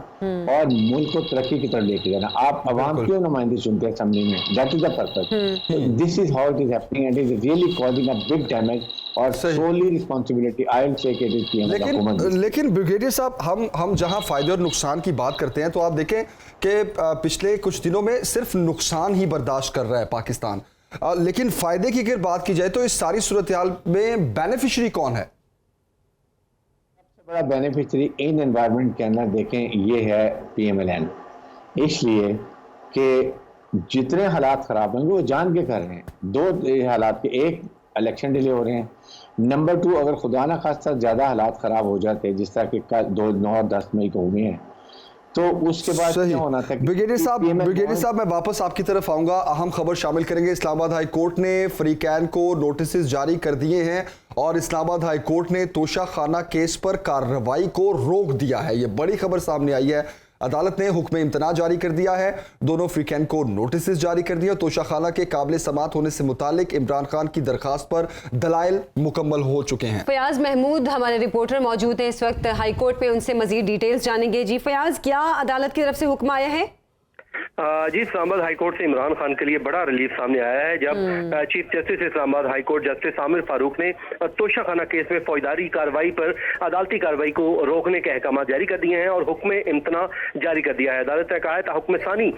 और मुल्क को तरक्की की तरफ लेके जाना। आप अवाम क्यों नुमाइंदे चुनते हैं असेंबली में? That is the purpose. This is how it is happening and is really causing a big damage और solely responsibility I will take it is. लेकिन ब्रिगेडियर साहब, हम जहां फायदे और नुकसान की बात करते हैं तो आप देखें कि पिछले कुछ दिनों में सिर्फ नुकसान ही बर्दाश्त कर रहा है पाकिस्तान, लेकिन फायदे की अगर बात की जाए तो इस सारी सूरत हाल में बेनिफिशियरी कौन है? बड़ा बेनिफिशियरी इन एनवायरनमेंट के अंदर देखें ये है PMLN, इसलिए कि जितने हालात ख़राब होंगे वो जान के कर रहे हैं। दो हालात के, एक इलेक्शन डिले हो रहे हैं, नंबर 2 अगर खुदा ना खास्ता ज़्यादा हालात ख़राब हो जाते जिस तरह कि 2, 9 और 10 मई को हुए हैं तो उसके बाद क्या होना था। ब्रिगेडियर साहब मैं वापस आपकी तरफ आऊंगा, अहम खबर शामिल करेंगे। इस्लामाबाद हाई कोर्ट ने फ्रीकैन को नोटिस जारी कर दिए हैं और इस्लामाबाद हाई कोर्ट ने तोशा खाना केस पर कार्रवाई को रोक दिया है। ये बड़ी खबर सामने आई है। अदालत ने हुक्म इम्तना जारी कर दिया है, दोनों फ्रीकैन को नोटिस जारी कर दिया। तोशा खाना के काबिल समात होने से मुतालिक इमरान खान की दरखास्त पर दलाइल मुकम्मल हो चुके हैं। फयाज महमूद हमारे रिपोर्टर मौजूद हैं इस वक्त हाई कोर्ट पे, उनसे मजीद डिटेल्स जानेंगे। जी फयाज, क्या अदालत की तरफ से हुक्म आया है? जी, इस्लामाबाद हाई कोर्ट से इमरान खान के लिए बड़ा रिलीफ सामने आया है जब chief justice Islamabad high court justice Aamir Farooq ने तोशा खाना केस में फौजदारी कार्रवाई पर अदालती कार्रवाई को रोकने के अहकाम जारी कर दिए हैं और हुक्म इम्तना जारी कर दिया है। अदालत ने कहा है हुक्म सानी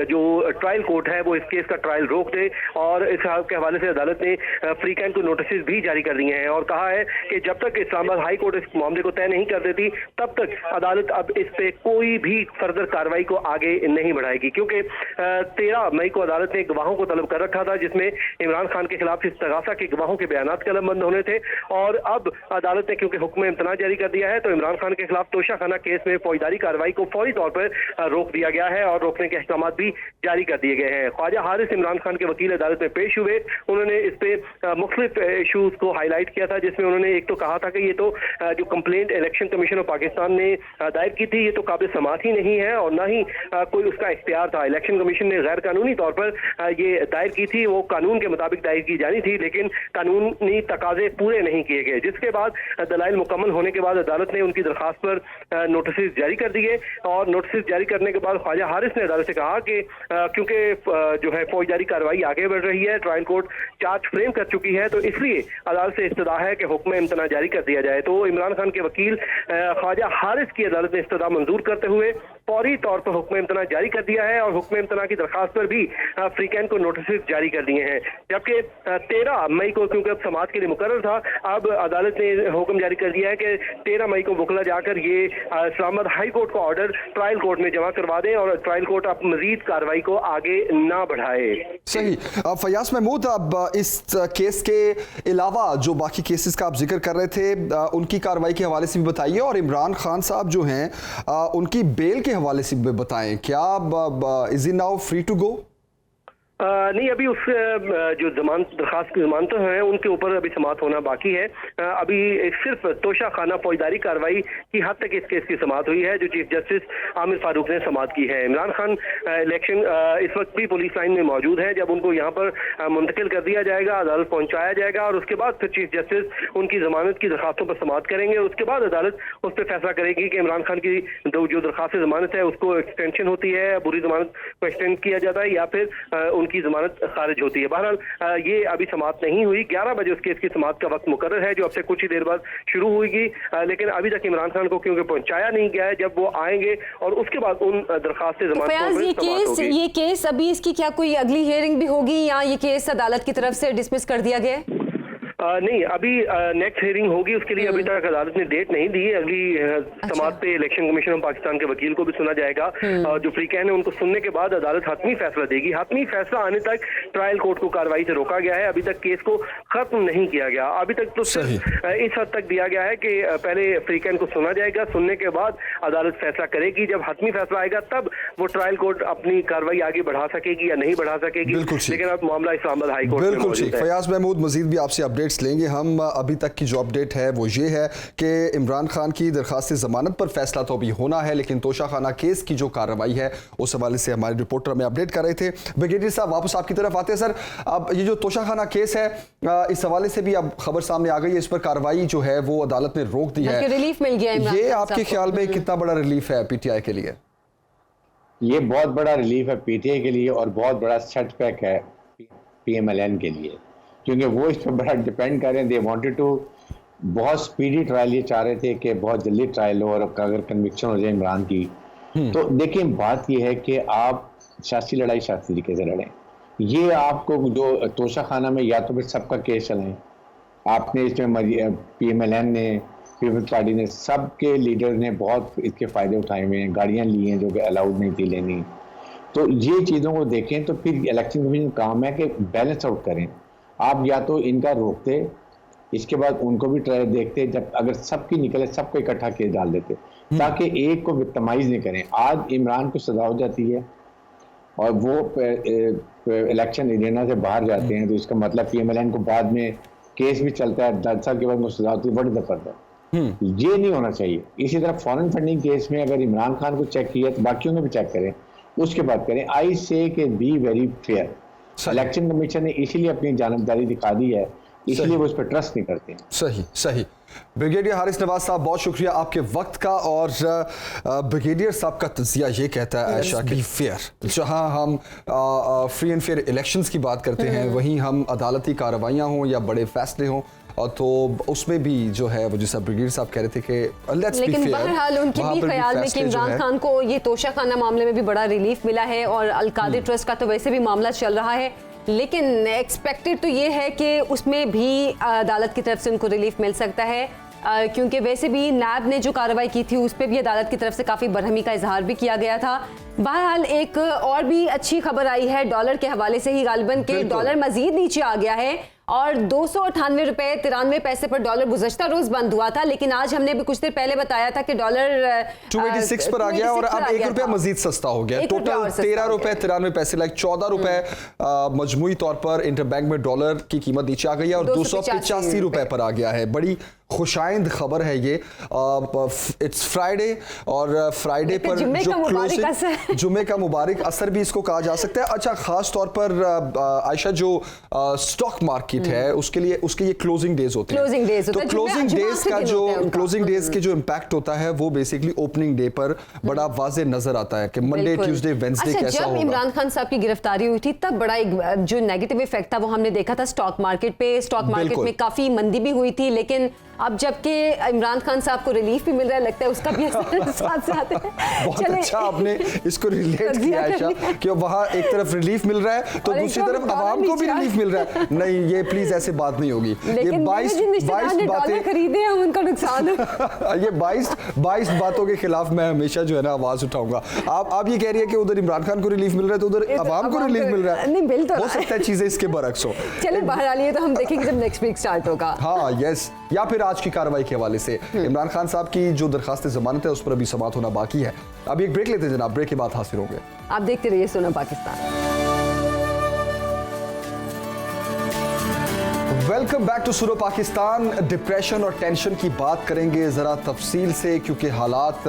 जो ट्रायल कोर्ट है वो इस केस का ट्रायल रोक दे और इस के हवाले से अदालत ने फ्रीकैन को नोटिस भी जारी कर दिए हैं और कहा है कि जब तक इस्लामाबाद हाई कोर्ट इस मामले को तय नहीं कर देती तब तक अदालत अब इस पे कोई भी फर्दर कार्रवाई को आगे नहीं बढ़ाएगी, क्योंकि 13 मई को अदालत ने गवाहों को तलब कर रखा था जिसमें इमरान खान के खिलाफ इस्तगासा के गवाहों के बयानात कलमबंद होने थे और अब अदालत ने क्योंकि हुक्म इम्तना जारी कर दिया है तो इमरान खान के खिलाफ तोशा खाना केस में फौजदारी कार्रवाई को फौरी तौर पर रोक दिया गया है और रोकने के अहकाम भी जारी कर दिए गए हैं। ख्वाजा हारिस इमरान खान के वकील अदालत में पेश हुए, उन्होंने इस पे मुख्तलिफ इशूज को हाईलाइट किया था जिसमें उन्होंने एक तो कहा था कि ये तो जो complaint election commission of Pakistan ने दायर की थी ये तो काबिल समाअत ही नहीं है और ना ही कोई उसका इख्तियार था। इलेक्शन कमीशन ने गैर कानूनी तौर पर ये दायर की थी, वो कानून के मुताबिक दायर की जानी थी, लेकिन कानूनी तकाजे पूरे नहीं किए गए, जिसके बाद दलाइल मुकम्मल होने के बाद अदालत ने उनकी दरखास्त पर नोटिस जारी कर दिए। और नोटिस जारी करने के बाद ख्वाजा हारिस ने अदालत से कहा कि क्योंकि जो है फौजदारी कार्रवाई आगे बढ़ रही है, ट्रायल कोर्ट चार्ज फ्रेम कर चुकी है, तो इसलिए अदालत से इस्तदा है कि हुक्म इम्तना जारी कर दिया जाए। तो इमरान खान के वकील ख्वाजा हारिस की अदालत ने इस्तदा मंजूर करते हुए फौरी तौर पर हुक्म इम्तना जारी कर दिया है और हुक्म इम्तना की दरखास्त पर भी फ्रीकैन को नोटिस जारी कर दिए हैं। जबकि 13 मई को, क्योंकि अब समाअत के लिए मुकर्रर था, अब अदालत ने हुक्म जारी कर दिया है कि 13 मई को वकला जाकर ये इस्लामाबाद हाई कोर्ट का ऑर्डर ट्रायल कोर्ट में जमा करवा दें और ट्रायल कोर्ट अब मजीद कार्रवाई को आगे ना बढ़ाए। सही। फयाज महमूद, अब इस केस के अलावा जो बाकी केसेस का आप जिक्र कर रहे थे, उनकी कार्रवाई के हवाले से भी बताइए, और इमरान खान साहब जो हैं उनकी बेल के हवाले से भी बताएं। क्या is it now free to go? नहीं, अभी उस जो जमानत दरखास्त की जमानतें हैं उनके ऊपर अभी समाअत होना बाकी है। अभी सिर्फ तोशा खाना फौजदारी कार्रवाई की हद तक इस केस की समाअत हुई है, जो चीफ जस्टिस आमिर फारूक ने समाअत की है। इमरान खान इलेक्शन इस वक्त भी पुलिस लाइन में मौजूद है। जब उनको यहाँ पर मुंतकिल कर दिया जाएगा, अदालत पहुँचाया जाएगा और उसके बाद फिर चीफ जस्टिस उनकी जमानत की दरखास्तों पर समाअत करेंगे। उसके बाद अदालत उस पर फैसला करेगी कि इमरान खान की जो दरखास्त जमानत है उसको एक्सटेंशन होती है, बुरी जमानत को एक्सटेंड किया जाता है, या फिर की जमानत खारिज होती है। बहरहाल ये अभी समाअत नहीं हुई। 11 बजे उस केस की समाअत का वक्त मुकर्रर है, जो अब से कुछ ही देर बाद शुरू होगी, लेकिन अभी तक इमरान खान को क्योंकि पहुंचाया नहीं गया है। जब वो आएंगे और उसके बाद उन दरखास्त से जमानत ये केस अभी इसकी क्या कोई अगली हियरिंग भी होगी या ये केस अदालत की तरफ से डिसमिस कर दिया गया है? नहीं, अभी नेक्स्ट हियरिंग होगी, उसके लिए अभी तक अदालत ने डेट नहीं दी। अगली समाअत पे इलेक्शन कमीशन ऑफ पाकिस्तान के वकील को भी सुना जाएगा और जो फ्रीकैन है उनको सुनने के बाद अदालत हतमी फैसला देगी। हतमी फैसला आने तक ट्रायल कोर्ट को कार्रवाई से रोका गया है। अभी तक केस को खत्म नहीं किया गया। अभी तक तो सिर्फ इस हद तक दिया गया है कि पहले फ्रीकैन को सुना जाएगा, सुनने के बाद अदालत फैसला करेगी। जब हतमी फैसला आएगा तब वो ट्रायल कोर्ट अपनी कार्रवाई आगे बढ़ा सकेगी या नहीं बढ़ा सकेगी, लेकिन अब मामला इस्लामाबाद हाई कोर्ट में मौजूद है। फयाज महमूद, मजीद भी आपसे अपडेट्स लेंगे हम। अभी तक की जो अपडेट है वो ये है कि इमरान खान की दरखास्त जमानत पर फैसला तो अभी होना है, लेकिन तोशा खाना केस की जो कार्रवाई है उस हवाले से हमारे रिपोर्टर हमें अपडेट कर रहे थे। ब्रिगेडियर साहब, वापस आपकी तरफ आते हैं। सर, अब ये जो तोशा खाना केस है, इस हवाले से भी अब खबर सामने आ गई है, इस पर कार्रवाई जो है वो अदालत ने रोक दी है। रिलीफ मिल गया है। ये आपके ख्याल में कितना बड़ा रिलीफ है पीटीआई के लिए? ये बहुत बड़ा रिलीफ है पीटीआई के लिए और बहुत बड़ा सेटबैक है पीएमएलएन के लिए, क्योंकि वो इस पर बड़ा डिपेंड कर रहे हैं। दे वांटेड टू बहुत स्पीडी ट्रायल ये चाह रहे थे कि बहुत जल्दी ट्रायल हो और अगर कन्विक्शन हो जाए इमरान की। तो देखिए, बात ये है कि आप सियासी लड़ाई सियासी तरीके से लड़ें। ये आपको जो तोशा खाना में या तो फिर सबका केस चलाएं, आपने इसमें पीएमएलएन ने, पीपल्स पार्टी ने, सबके लीडर ने बहुत इसके फ़ायदे उठाए हुए हैं, गाड़ियाँ ली हैं जो कि अलाउड नहीं थी लेनी। तो ये चीज़ों को देखें तो फिर इलेक्शन कमीशन काम है कि बैलेंस आउट करें। आप या तो इनका रोकते, इसके बाद उनको भी ट्रायल देखते, जब अगर सबकी निकले सबको इकट्ठा केस डाल देते ताकि एक को तमाइज़ नहीं करें। आज इमरान को सजा हो जाती है और वो इलेक्शन एरिना से बाहर जाते हैं, तो इसका मतलब पीएमएलएन को बाद में केस भी चलता है, 10 साल के बाद उनको सजा होती है, बड़ी दफर है। ये नहीं होना चाहिए। इसी तरह फॉरेन फंडिंग केस में अगर इमरान खान को चेक किया तो बाकियों ने भी चेक करें, उसके बाद करें। आई से कि be very fair. Election commission ने इसीलिए अपनी जानबदारी दिखा दी है, इसलिए वो इस पर ट्रस्ट नहीं करते हैं। सही सही। ब्रिगेडियर हारिस नवाज साहब, बहुत शुक्रिया आपके वक्त का। और ब्रिगेडियर साहब का तजिया ये कहता है आयशा कि फेयर, जहां हम फ्री एंड फेयर इलेक्शंस की बात करते हैं, वहीं हम अदालती कार्रवाइयाँ हों या बड़े फैसले हों, और तो उसमें भी जो है वो जैसा ब्रिगेडियर साहब कह रहे थे कि लेट्स बी फेयर। लेकिन बहरहाल उनके भी ख्याल में कि इमरान खान को ये तोशा खाना मामले में भी बड़ा रिलीफ मिला है और अलकादी ट्रस्ट का तो वैसे भी मामला चल रहा है, लेकिन एक्सपेक्टेड तो ये है कि उसमें भी अदालत की तरफ से उनको रिलीफ मिल सकता है, क्योंकि वैसे भी नैब ने जो कार्रवाई की थी उस पर भी अदालत की तरफ से काफ़ी बरहमी का इजहार भी किया गया था। बहरहाल एक और भी अच्छी खबर आई है डॉलर के हवाले से ही, गालिबन के डॉलर मजीद नीचे आ गया है और 298 रुपए 93 पैसे पर डॉलर गुज़श्ता रोज बंद हुआ था, लेकिन आज हमने भी कुछ देर पहले बताया था कि डॉलर 286 पर आ गया और अब 1 रुपया मजीद सस्ता हो गया। टोटल 13 रुपए 93 पैसे, लाइक 14 रुपए मजमूई तौर पर इंटरबैंक में डॉलर की कीमत नीचे आ गई है और 285 रुपए पर आ गया है। बड़ी खुशाइंद खबर है ये। इट्स फ्राइडे और फ्राइडे पर जो क्लोजिंग, जुमे का मुबारक असर भी इसको कहा जा सकता है। अच्छा, खास तौर पर आयशा जो स्टॉक मार्केट है उसके ये क्लोजिंग डेज होते हैं। तो क्लोजिंग डेज का जो क्लोजिंग डेज के जो इम्पैक्ट होता है वो बेसिकली ओपनिंग डे पर बड़ा वाजे नजर आता है कि मंडे, ट्यूसडे, वेडनेसडे कैसा होगा। जब इमरान खान साहब की गिरफ्तारी हुई थी तब बड़ा एक जो नेगेटिव इफेक्ट था वो हमने देखा था स्टॉक मार्केट पे। स्टॉक मार्केट में काफी मंदी भी हुई थी, लेकिन अब जबकि इमरान खान साहब को रिलीफ भी मिल रहा है, लगता है उसका भी असर साथ साथ है। बहुत अच्छा आपने इसको रिलेट किया आयशा कि वहाँ एक तरफ रिलीफ मिल रहा है तो दूसरी तरफ आवाम को भी रिलीफ मिल रहा है। नहीं, ये प्लीज ऐसे बात नहीं होगी। ये 22 बातें खरीदे हैं उनका नुकसान ये 22 बातों के खिलाफ मैं हमेशा जो है ना आवाज उठाऊंगा। आप ये कह रही है कि उधर इमरान खान को रिलीफ मिल रहा है तो उधर आवाम को रिलीफ मिल रहा है। नहीं, बिल तो हो सकता है चीजें इसके बरक्स हो। चलिए बहरहाल ये तो हम देखेंगे जब नेक्स्ट वीक स्टार्ट होगा। हाँ, यस, या फिर आज की कार्रवाई के हवाले से इमरान खान साहब की जो दरखास्त जमानत है उस पर अभी समाअत होना बाकी है। अभी एक ब्रेक लेते हैं जनाब, ब्रेक के बाद हाजिर होंगे। आप देखते रहिए सुना पाकिस्तान। वेलकम बैक टू सुनो पाकिस्तान। डिप्रेशन और टेंशन की बात करेंगे ज़रा तफसील से, क्योंकि हालात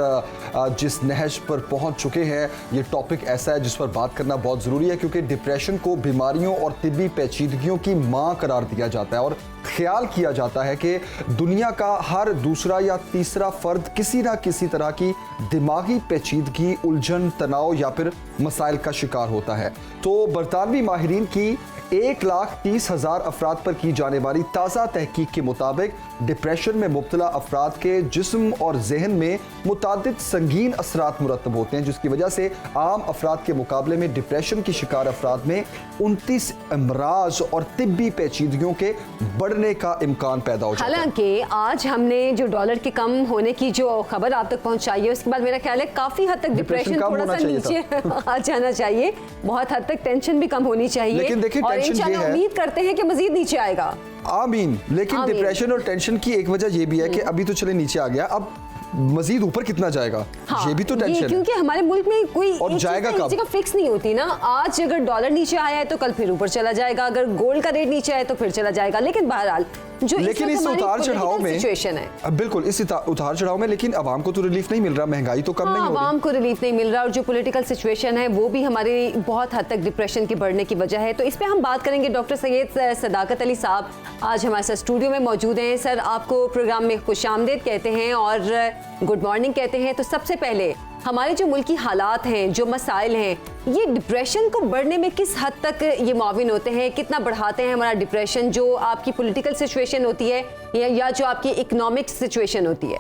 जिस नहज पर पहुंच चुके हैं, ये टॉपिक ऐसा है जिस पर बात करना बहुत ज़रूरी है, क्योंकि डिप्रेशन को बीमारियों और तिब्बी पेचीदगियों की मां करार दिया जाता है और ख्याल किया जाता है कि दुनिया का हर दूसरा या तीसरा फर्द किसी ना किसी तरह की दिमागी पेचीदगी, उलझन, तनाव या फिर मसाइल का शिकार होता है। तो बरतानवी माहिरीन की 1,30,000 अफराद पर की जाने वाली ताज़ा तहकीक के मुताबिक डिप्रेशन में मुब्तला अफराद के जिस्म और जहन में मुतादिद संगीन असरात मुरतब होते हैं, जिसकी वजह से आम अफराद के मुकाबले में डिप्रेशन की शिकार अफराद में 29 अमराज और तिब्बी पेचीदगियों के बढ़ने का इम्कान पैदा हो जाता है। हालांकि आज हमने जो डॉलर के कम होने की जो खबर आप तक पहुंचाई है उसके बाद मेरा ख्याल है काफी हद तक डिप्रेशन थोड़ा सा नीचे आ जाना चाहिए। बहुत हद तक टेंशन भी कम होनी चाहिए, लेकिन देखिए इंशाल्लाह उम्मीद करते हैं कि मजीद नीचे आएगा। आमीन। लेकिन डिप्रेशन और टेंशन की एक वजह ये भी है कि अभी तो चले नीचे आ गया, अब मजीद ऊपर कितना जाएगा, ये भी तो टेंशन है। क्योंकि हमारे मुल्क में कोई और जाएगा कब, जगह फिक्स नहीं होती ना। आज अगर डॉलर नीचे आया है तो कल फिर ऊपर चला जाएगा, अगर गोल्ड का रेट नीचे आया तो फिर चला जाएगा। लेकिन बहरहाल लेकिन इस उतार चढ़ाव में सिचुएशन है, बिल्कुल इस उतार चढ़ाव में, लेकिन आवाम को तो रिलीफ नहीं मिल रहा, महंगाई तो कम नहीं हो रही, आवाम को रिलीफ नहीं मिल रहा, और जो पॉलिटिकल सिचुएशन है वो भी हमारी बहुत हद तक डिप्रेशन के बढ़ने की वजह है। तो इस पे हम बात करेंगे। डॉक्टर सैयद सदाकत अली साहब आज हमारे साथ स्टूडियो में मौजूद हैं। सर, आपको प्रोग्राम में खुशामदीद कहते हैं और गुड मॉर्निंग कहते हैं। तो सबसे पहले हमारे जो मुल्की हालात हैं, जो मसाइल हैं, ये डिप्रेशन को बढ़ने में किस हद तक ये मुआविन होते हैं, कितना बढ़ाते हैं हमारा डिप्रेशन, जो आपकी पॉलिटिकल सिचुएशन होती है या जो आपकी इकोनॉमिक सिचुएशन होती है?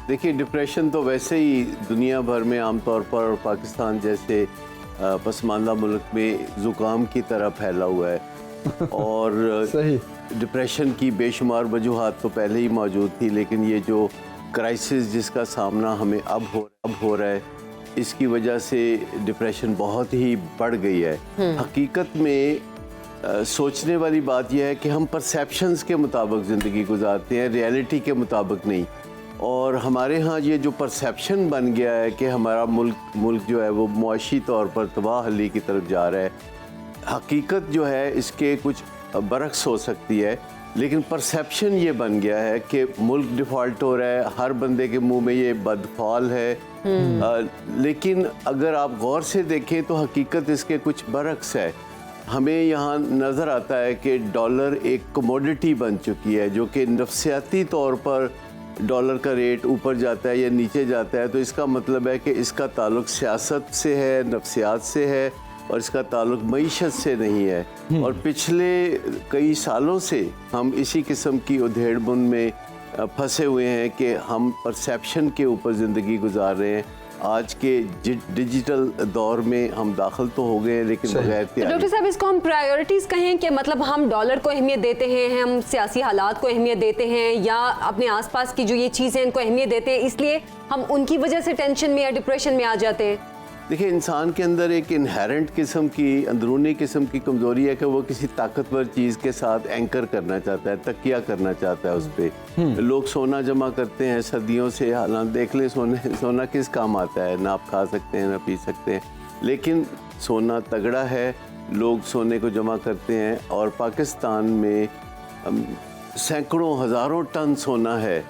देखिए, डिप्रेशन तो वैसे ही दुनिया भर में आमतौर पर पाकिस्तान जैसे पसमानदा मुल्क में ज़ुकाम की तरह फैला हुआ है और सही डिप्रेशन की बेशुमार वजूहात तो पहले ही मौजूद थी, लेकिन ये जो क्राइसिस जिसका सामना हमें अब हो रहा है, इसकी वजह से डिप्रेशन बहुत ही बढ़ गई है। हकीकत में सोचने वाली बात यह है कि हम परसेप्शंस के मुताबिक ज़िंदगी गुजारते हैं, रियलिटी के मुताबिक नहीं। और हमारे यहाँ ये जो परसेप्शन बन गया है कि हमारा मुल्क जो है वो मुआशी तौर पर तबाहली की तरफ जा रहा है, हकीकत जो है इसके कुछ बरक्स हो सकती है, लेकिन परसेप्शन ये बन गया है कि मुल्क डिफ़ॉल्ट हो रहा है, हर बंदे के मुंह में ये बदफाल है। लेकिन अगर आप गौर से देखें तो हकीकत इसके कुछ बरक्स है। हमें यहाँ नज़र आता है कि डॉलर एक कमोडिटी बन चुकी है, जो कि नफ्सियाती तौर पर डॉलर का रेट ऊपर जाता है या नीचे जाता है तो इसका मतलब है कि इसका ताल्लुक सियासत से है, नफ्सियात से है, और इसका ताल्लुक मईशत से नहीं है। और पिछले कई सालों से हम इसी किस्म की उधेड़बुन में फंसे हुए हैं कि हम परसेप्शन के ऊपर ज़िंदगी गुजार रहे हैं। आज के डिजिटल दौर में हम दाखिल तो हो गए लेकिन बगैर तैयारी। डॉक्टर साहब, इसको हम प्रायोरिटीज़ कहें कि मतलब हम डॉलर को अहमियत देते हैं, हम सियासी हालात को अहमियत देते हैं, या अपने आसपास की जो ये चीज़ें इनको अहमियत देते हैं, इसलिए हम उनकी वजह से टेंशन में या डिप्रेशन में आ जाते हैं? देखिए, इंसान के अंदर एक इनहेरेंट किस्म की, अंदरूनी किस्म की कमज़ोरी है कि वो किसी ताकतवर चीज़ के साथ एंकर करना चाहता है, तकिया करना चाहता है उस पर। लोग सोना जमा करते हैं सदियों से, हालांकि देख लें सोना किस काम आता है, ना आप खा सकते हैं ना पी सकते हैं, लेकिन सोना तगड़ा है, लोग सोने को जमा करते हैं। और पाकिस्तान में सैकड़ों हज़ारों टन सोना है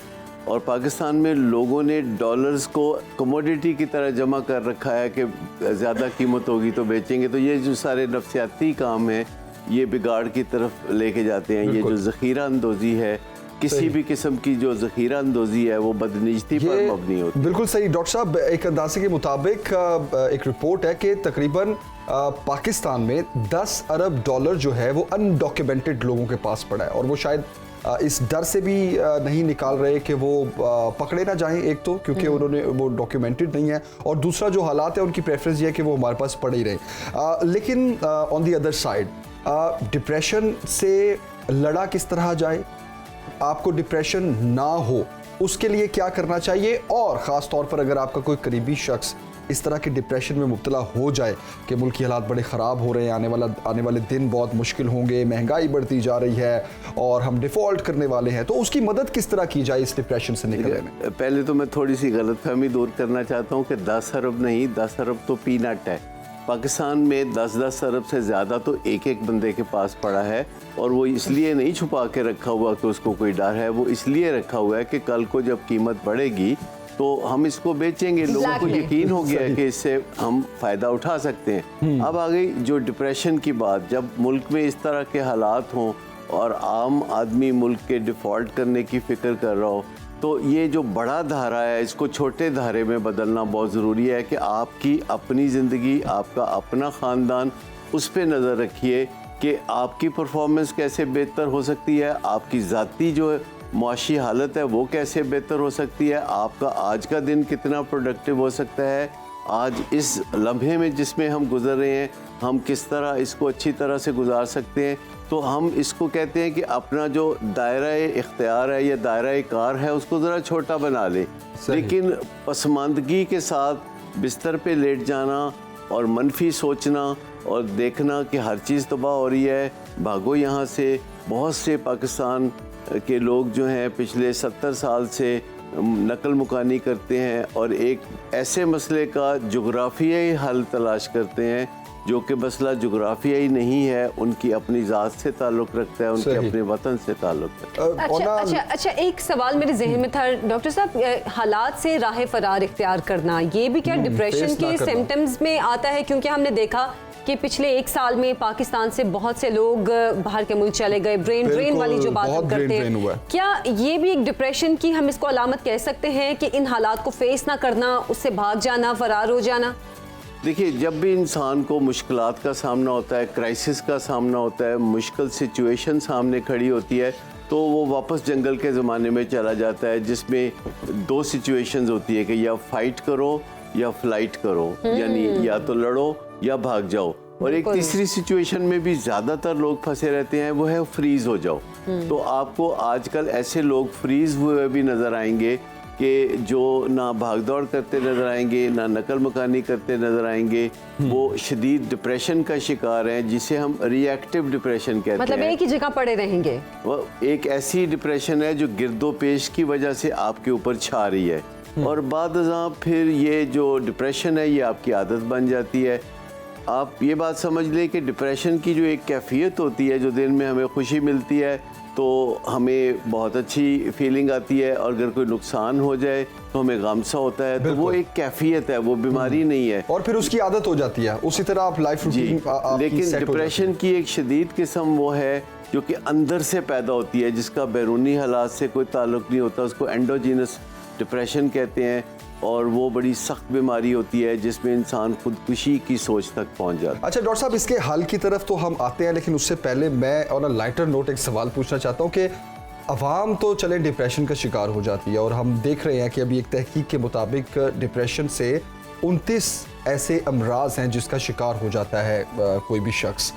और पाकिस्तान में लोगों ने डॉलर्स को कमोडिटी की तरह जमा कर रखा है कि ज़्यादा कीमत होगी तो बेचेंगे, तो ये जो सारे नफसियाती काम हैं ये बिगाड़ की तरफ लेके जाते हैं। ये जो ज़ख़ीरा अंदोज़ी है, किसी भी किस्म की जो ज़ख़ीरा अंदोज़ी है वो बदनीयती पर मबनी होती है। बिल्कुल सही डॉक्टर साहब, एक अंदाजे के मुताबिक एक रिपोर्ट है कि तकरीबन पाकिस्तान में 10 अरब डॉलर जो है वो अनडॉक्यूमेंटेड लोगों के पास पड़ा है और वो शायद इस डर से भी नहीं निकाल रहे कि वो पकड़े ना जाएं, एक तो क्योंकि उन्होंने वो डॉक्यूमेंटेड नहीं है और दूसरा जो हालात है उनकी प्रेफरेंस ये है कि वो हमारे पास पड़े ही रहे। लेकिन on the other side depression से लड़ा किस तरह जाए, आपको डिप्रेशन ना हो उसके लिए क्या करना चाहिए, और ख़ास तौर पर अगर आपका कोई करीबी शख्स इस तरह के डिप्रेशन में मुब्तला हो जाए कि मुल्क की हालात बड़े ख़राब हो रहे हैं, आने वाले दिन बहुत मुश्किल होंगे, महंगाई बढ़ती जा रही है और हम डिफ़ॉल्ट करने वाले हैं, तो उसकी मदद किस तरह की जाए इस डिप्रेशन से निकलने में? पहले तो मैं थोड़ी सी गलतफहमी दूर करना चाहता हूँ कि 10 अरब नहीं, 10 अरब तो पीनट है। पाकिस्तान में 10-10 अरब से ज़्यादा तो एक एक बंदे के पास पड़ा है और वो इसलिए नहीं छुपा के रखा हुआ कि उसको कोई डर है, वो इसलिए रखा हुआ है कि कल को जब कीमत बढ़ेगी तो हम इसको बेचेंगे। लोगों को यकीन हो गया है कि इससे हम फ़ायदा उठा सकते हैं। अब आ गई जो डिप्रेशन की बात, जब मुल्क में इस तरह के हालात हों और आम आदमी मुल्क के डिफ़ॉल्ट करने की फ़िक्र कर रहा हो, तो ये जो बड़ा धारा है इसको छोटे धारे में बदलना बहुत ज़रूरी है कि आपकी अपनी ज़िंदगी, आपका अपना ख़ानदान, उस पर नज़र रखिए कि आपकी परफॉर्मेंस कैसे बेहतर हो सकती है, आपकी ज़ाती जो मुआशी हालत है वो कैसे बेहतर हो सकती है, आपका आज का दिन कितना प्रोडक्टिव हो सकता है, आज इस लम्हे में जिसमें हम गुजर रहे हैं हम किस तरह इसको अच्छी तरह से गुजार सकते हैं। तो हम इसको कहते हैं कि अपना जो दायरा इख्तियार है या दायरा कार है उसको ज़रा छोटा बना ले, लेकिन पसमानदगी के साथ बिस्तर पे लेट जाना और मनफी सोचना और देखना कि हर चीज़ तबाह हो रही है, भागो यहाँ से। बहुत से पाकिस्तान के लोग जो हैं पिछले 70 साल से नकल मुकानी करते हैं और एक ऐसे मसले का जुग्राफियाई हल तलाश करते हैं जो कि मसला जुग्राफियाई नहीं है, उनकी अपनी ज़ात से ताल्लुक़ रखता है, उनके अपने वतन से ताल्लुक़ रखता है। अच्छा, एक सवाल मेरे जहन में था डॉक्टर साहब, हालात से राह फरार इख्तियार करना ये भी क्या डिप्रेशन के सिम्टम्स में आता है? क्योंकि हमने देखा कि पिछले 1 साल में पाकिस्तान से बहुत से लोग बाहर के मुल्क चले गए, ब्रेन ड्रेन वाली जो बात हम करते हैं, क्या ये भी एक डिप्रेशन की हम इसको अलामत कह सकते हैं कि इन हालात को फेस ना करना, उससे भाग जाना, फरार हो जाना? देखिए, जब भी इंसान को मुश्किलात का सामना होता है, क्राइसिस का सामना होता है, मुश्किल सिचुएशन सामने खड़ी होती है, तो वो वापस जंगल के ज़माने में चला जाता है जिसमें 2 सिचुएशंस होती है कि या फाइट करो या फ्लाइट करो, यानी या तो लड़ो या भाग जाओ। और एक तीसरी सिचुएशन में भी ज़्यादातर लोग फंसे रहते हैं, वो है फ्रीज़ हो जाओ। तो आपको आजकल ऐसे लोग फ्रीज़ हुए भी नज़र आएंगे कि जो ना भाग दौड़ करते नज़र आएंगे, ना नकल मकानी करते नज़र आएंगे, वो शदीद डिप्रेशन का शिकार हैं जिसे हम रिएक्टिव डिप्रेशन कहते हैं। मतलब एक ही जगह पड़े रहेंगे। वो एक ऐसी डिप्रेशन है जो गिरदोपेश की वजह से आपके ऊपर छा रही है और बाद फिर ये जो डिप्रेशन है ये आपकी आदत बन जाती है। आप ये बात समझ लें कि डिप्रेशन की जो एक कैफियत होती है, जो दिन में हमें खुशी मिलती है तो हमें बहुत अच्छी फीलिंग आती है, और अगर कोई नुकसान हो जाए तो हमें गमसा होता है, तो वो एक कैफियत है, वो बीमारी नहीं है और फिर उसकी आदत हो जाती है, उसी तरह आप लाइफ रूटीन। लेकिन डिप्रेशन की एक शदीद किस्म वो है जो कि अंदर से पैदा होती है, जिसका बैरूनी हालात से कोई ताल्लुक नहीं होता, उसको एंडोजीनस डिप्रेशन कहते हैं, और वो बड़ी सख्त बीमारी होती है जिसमें इंसान खुदकुशी की सोच तक पहुंच जाता है। अच्छा डॉक्टर साहब, इसके हल की तरफ तो हम आते हैं, लेकिन उससे पहले मैं ऑन अ लाइटर नोट एक सवाल पूछना चाहता हूँ कि अवाम तो चले डिप्रेशन का शिकार हो जाती है और हम देख रहे हैं कि अभी एक तहकीक के मुताबिक डिप्रेशन से 29 ऐसे अमराज हैं जिसका शिकार हो जाता है कोई भी शख्स।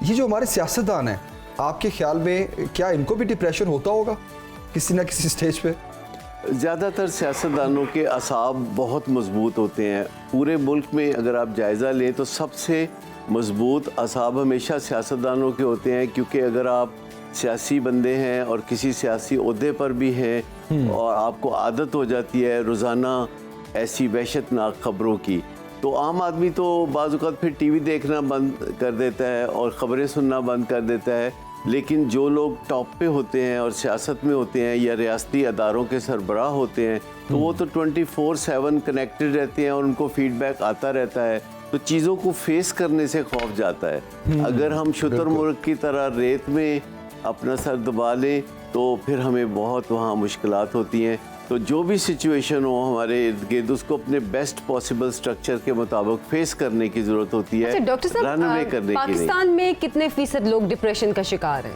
ये जो हमारे सियासतदान हैं, आपके ख्याल में क्या इनको भी डिप्रेशन होता होगा किसी ना किसी स्टेज पे? ज़्यादातर सियासतदानों के असाब बहुत मजबूत होते हैं। पूरे मुल्क में अगर आप जायज़ा लें तो सबसे मजबूत असाब हमेशा सियासतदानों के होते हैं, क्योंकि अगर आप सियासी बंदे हैं और किसी सियासी ओहदे पर भी हैं और आपको आदत हो जाती है रोज़ाना ऐसी वहशतनाक ख़बरों की, तो आम आदमी तो बाज़ औक़ात फिर टीवी देखना बंद कर देता है और ख़बरें सुनना बंद कर देता है, लेकिन जो लोग टॉप पे होते हैं और सियासत में होते हैं या रियासती अदारों के सरबराह होते हैं तो वो तो 24/7 कनेक्टेड रहते हैं और उनको फीडबैक आता रहता है, तो चीज़ों को फेस करने से खौफ जाता है। अगर हम शुतुरमुर्ग की तरह रेत में अपना सर दबा लें तो फिर हमें बहुत वहाँ मुश्किलात होती हैं। तो जो भी सिचुएशन हो हमारे इर्द गिर्द उसको अपने बेस्ट पॉसिबल स्ट्रक्चर के मुताबिक फेस करने की ज़रूरत होती है। अच्छा डॉक्टर रन अवे साहब, करने की पाकिस्तान में कितने फीसद लोग डिप्रेशन का शिकार हैं?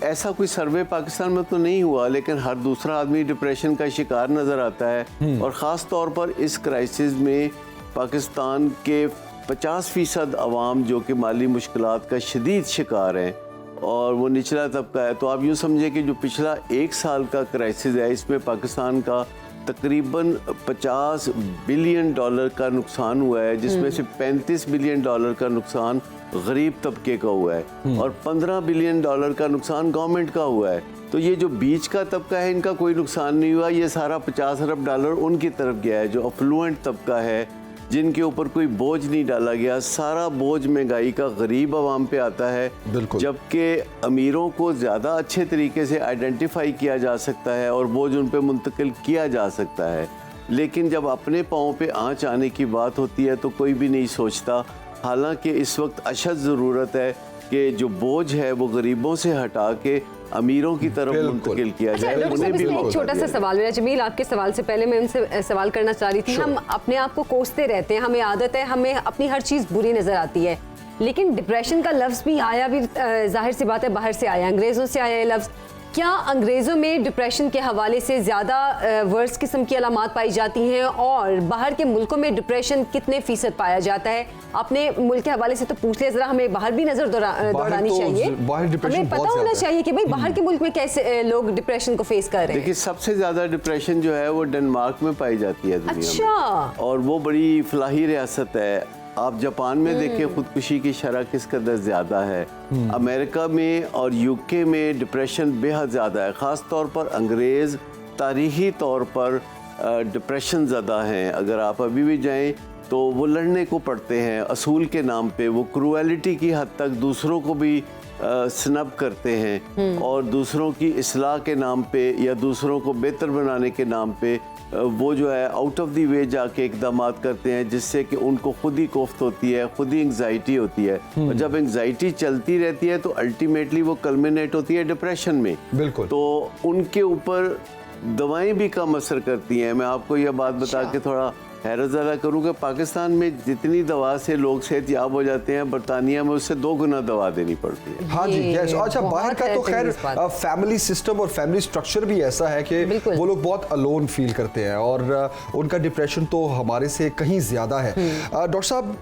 ऐसा कोई सर्वे पाकिस्तान में तो नहीं हुआ, लेकिन हर दूसरा आदमी डिप्रेशन का शिकार नज़र आता है। और ख़ास तौर पर इस क्राइसिस में पाकिस्तान के 50% अवाम जो कि माली मुश्किलात का शदीद शिकार हैं और वो निचला तबका है। तो आप यूँ समझे कि जो पिछला 1 साल का क्राइसिस है इसमें पाकिस्तान का तकरीबन $50 बिलियन का नुकसान हुआ है, जिसमें से $35 बिलियन का नुकसान गरीब तबके का हुआ है और $15 बिलियन का नुकसान गवर्नमेंट का हुआ है। तो ये जो बीच का तबका है इनका कोई नुकसान नहीं हुआ, ये सारा $50 अरब उनकी तरफ गया है। जो अफ्लुएंट तबका है जिनके ऊपर कोई बोझ नहीं डाला गया, सारा बोझ महंगाई का गरीब आवाम पे आता है, जबकि अमीरों को ज़्यादा अच्छे तरीके से आइडेंटिफाई किया जा सकता है और बोझ उन पे मुंतकिल किया जा सकता है। लेकिन जब अपने पाँव पे आँच आने की बात होती है तो कोई भी नहीं सोचता। हालांकि इस वक्त अशद ज़रूरत है कि जो बोझ है वो गरीबों से हटा के अमीरों की तरफ मुंतकिल किया जाए। उन्हें भी एक छोटा सा सवाल मेरा जमील, आपके सवाल से पहले मैं उनसे सवाल करना चाह रही थी। हम अपने आप को कोसते रहते हैं, हमें आदत है, हमें अपनी हर चीज़ बुरी नज़र आती है, लेकिन डिप्रेशन का लफ्ज़ भी आया भी जाहिर सी बात है बाहर से आया, अंग्रेज़ों से आया ये लफ्ज़। क्या अंग्रेज़ों में डिप्रेशन के हवाले से ज़्यादा वर्स किस्म की अलामात पाई जाती हैं और बाहर के मुल्कों में डिप्रेशन कितने फ़ीसद पाया जाता है? अपने मुल्क के हवाले से तो पूछ लिया, ज़रा हमें बाहर भी नज़र दौड़ानी चाहिए। हमें पता होना चाहिए कि भाई बाहर के मुल्क में कैसे लोग डिप्रेशन को फेस कर रहे हैं। देखिए सबसे ज़्यादा डिप्रेशन जो है वो डेनमार्क में पाई जाती है दुनिया में, और वो बड़ी फलाही रियासत है। आप जापान में देखें खुदकुशी की शरह किस कदर ज़्यादा है। अमेरिका में और यूके में डिप्रेशन बेहद ज़्यादा है। ख़ास तौर पर अंग्रेज़ तारीख़ी तौर पर डिप्रेशन ज़्यादा हैं। अगर आप अभी भी जाएं तो वो लड़ने को पड़ते हैं असूल के नाम पे, वो क्रूएलिटी की हद तक दूसरों को भी स्नब करते हैं और दूसरों की इस्लाह के नाम पे या दूसरों को बेहतर बनाने के नाम पे वो जो है आउट ऑफ द वे जाके इक़दामात करते हैं, जिससे कि उनको खुद ही कोफ्त होती है, खुद ही एंग्जाइटी होती है। और जब एंग्जाइटी चलती रहती है तो अल्टीमेटली वो कल्मिनेट होती है डिप्रेशन में। बिल्कुल। तो उनके ऊपर दवाएं भी कम असर करती हैं। मैं आपको यह बात बता के थोड़ा हैरत ज़्यादा करूँगा, पाकिस्तान में जितनी दवा से लोग सेहतयाब हो जाते हैं, बरतानिया में उससे 2 गुना दवा देनी पड़ती है। हाँ जी, यस। अच्छा, बाहर का तो खैर फैमिली सिस्टम और फैमिली स्ट्रक्चर भी ऐसा है कि वो लोग बहुत अलोन फील करते हैं और उनका डिप्रेशन तो हमारे से कहीं ज़्यादा है। डॉक्टर साहब,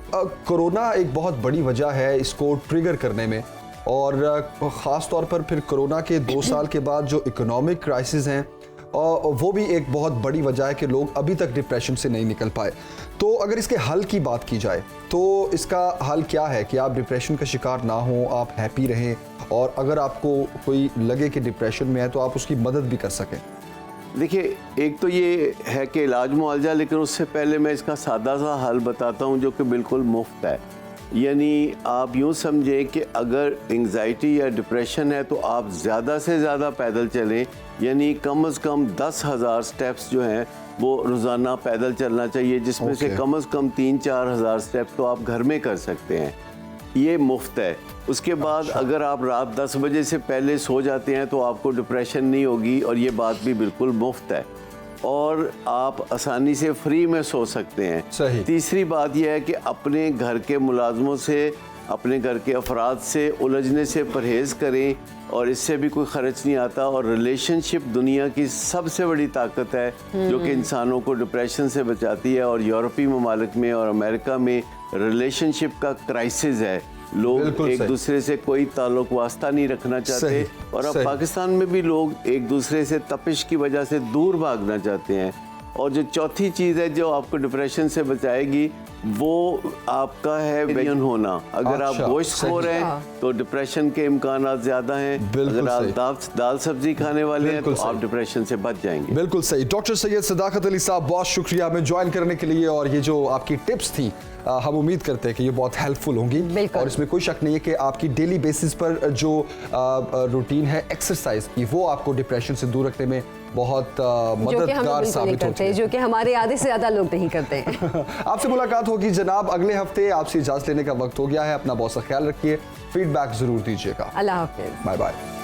कोरोना एक बहुत बड़ी वजह है इसको ट्रिगर करने में, और ख़ास तौर पर फिर कोरोना के 2 साल के बाद जो इकोनॉमिक क्राइसिस हैं वो भी एक बहुत बड़ी वजह है कि लोग अभी तक डिप्रेशन से नहीं निकल पाए। तो अगर इसके हल की बात की जाए तो इसका हल क्या है कि आप डिप्रेशन का शिकार ना हो, आप हैप्पी रहें, और अगर आपको कोई लगे कि डिप्रेशन में है तो आप उसकी मदद भी कर सकें? देखिए, एक तो ये है कि इलाज मुआवजा, लेकिन उससे पहले मैं इसका सादा सा हल बताता हूँ जो कि बिल्कुल मुफ्त है। यानी आप यूँ समझें कि अगर एंग्जाइटी या डिप्रेशन है तो आप ज़्यादा से ज़्यादा पैदल चलें, यानी कम से कम 10,000 स्टेप्स जो हैं वो रोज़ाना पैदल चलना चाहिए, जिसमें से कम 3-4 हज़ार स्टेप्स तो आप घर में कर सकते हैं। ये मुफ्त है। उसके बाद अगर आप रात 10 बजे से पहले सो जाते हैं तो आपको डिप्रेशन नहीं होगी, और ये बात भी बिल्कुल मुफ्त है, और आप आसानी से फ्री में सो सकते हैं। सही। तीसरी बात यह है कि अपने घर के मुलाजमों से, अपने घर के अफराद से उलझने से परहेज़ करें, और इससे भी कोई ख़र्च नहीं आता। और रिलेशनशिप दुनिया की सबसे बड़ी ताकत है जो कि इंसानों को डिप्रेशन से बचाती है, और यूरोपीय ममालिक में और अमेरिका में रिलेशनशिप का क्राइसिस है। लोग एक दूसरे से कोई ताल्लुक वास्ता नहीं रखना चाहते, और अब पाकिस्तान में भी लोग एक दूसरे से तपिश की वजह से दूर भागना चाहते हैं। और जो चौथी चीज़ है जो आपको डिप्रेशन से बचाएगी वो आपका है वेजिटेरियन होना। अगर आप गोश्त खा रहे हैं तो डिप्रेशन के इम्कानात ज़्यादा हैं। अगर आप दाल सब्जी खाने वाले हैं तो आप डिप्रेशन से बच जाएंगे। बिल्कुल सही। डॉक्टर सैयद सदाकत अली साहब, बहुत शुक्रिया हमें ज्वाइन करने के लिए, और ये जो आपकी टिप्स थी हम उम्मीद करते हैं कि ये बहुत हेल्पफुल होंगी, और इसमें कोई शक नहीं है कि आपकी डेली बेसिस पर जो रूटीन है एक्सरसाइज की वो आपको डिप्रेशन से दूर रखने में बहुत मददगार साबित होती है, जो कि हमारे आधे से ज्यादा लोग नहीं करते हैं। आपसे मुलाकात होगी जनाब अगले हफ्ते। आपसे इजाजत लेने का वक्त हो गया है। अपना बहुत सा ख्याल रखिए, फीडबैक जरूर दीजिएगा। अल्लाह हाफिज। Bye bye.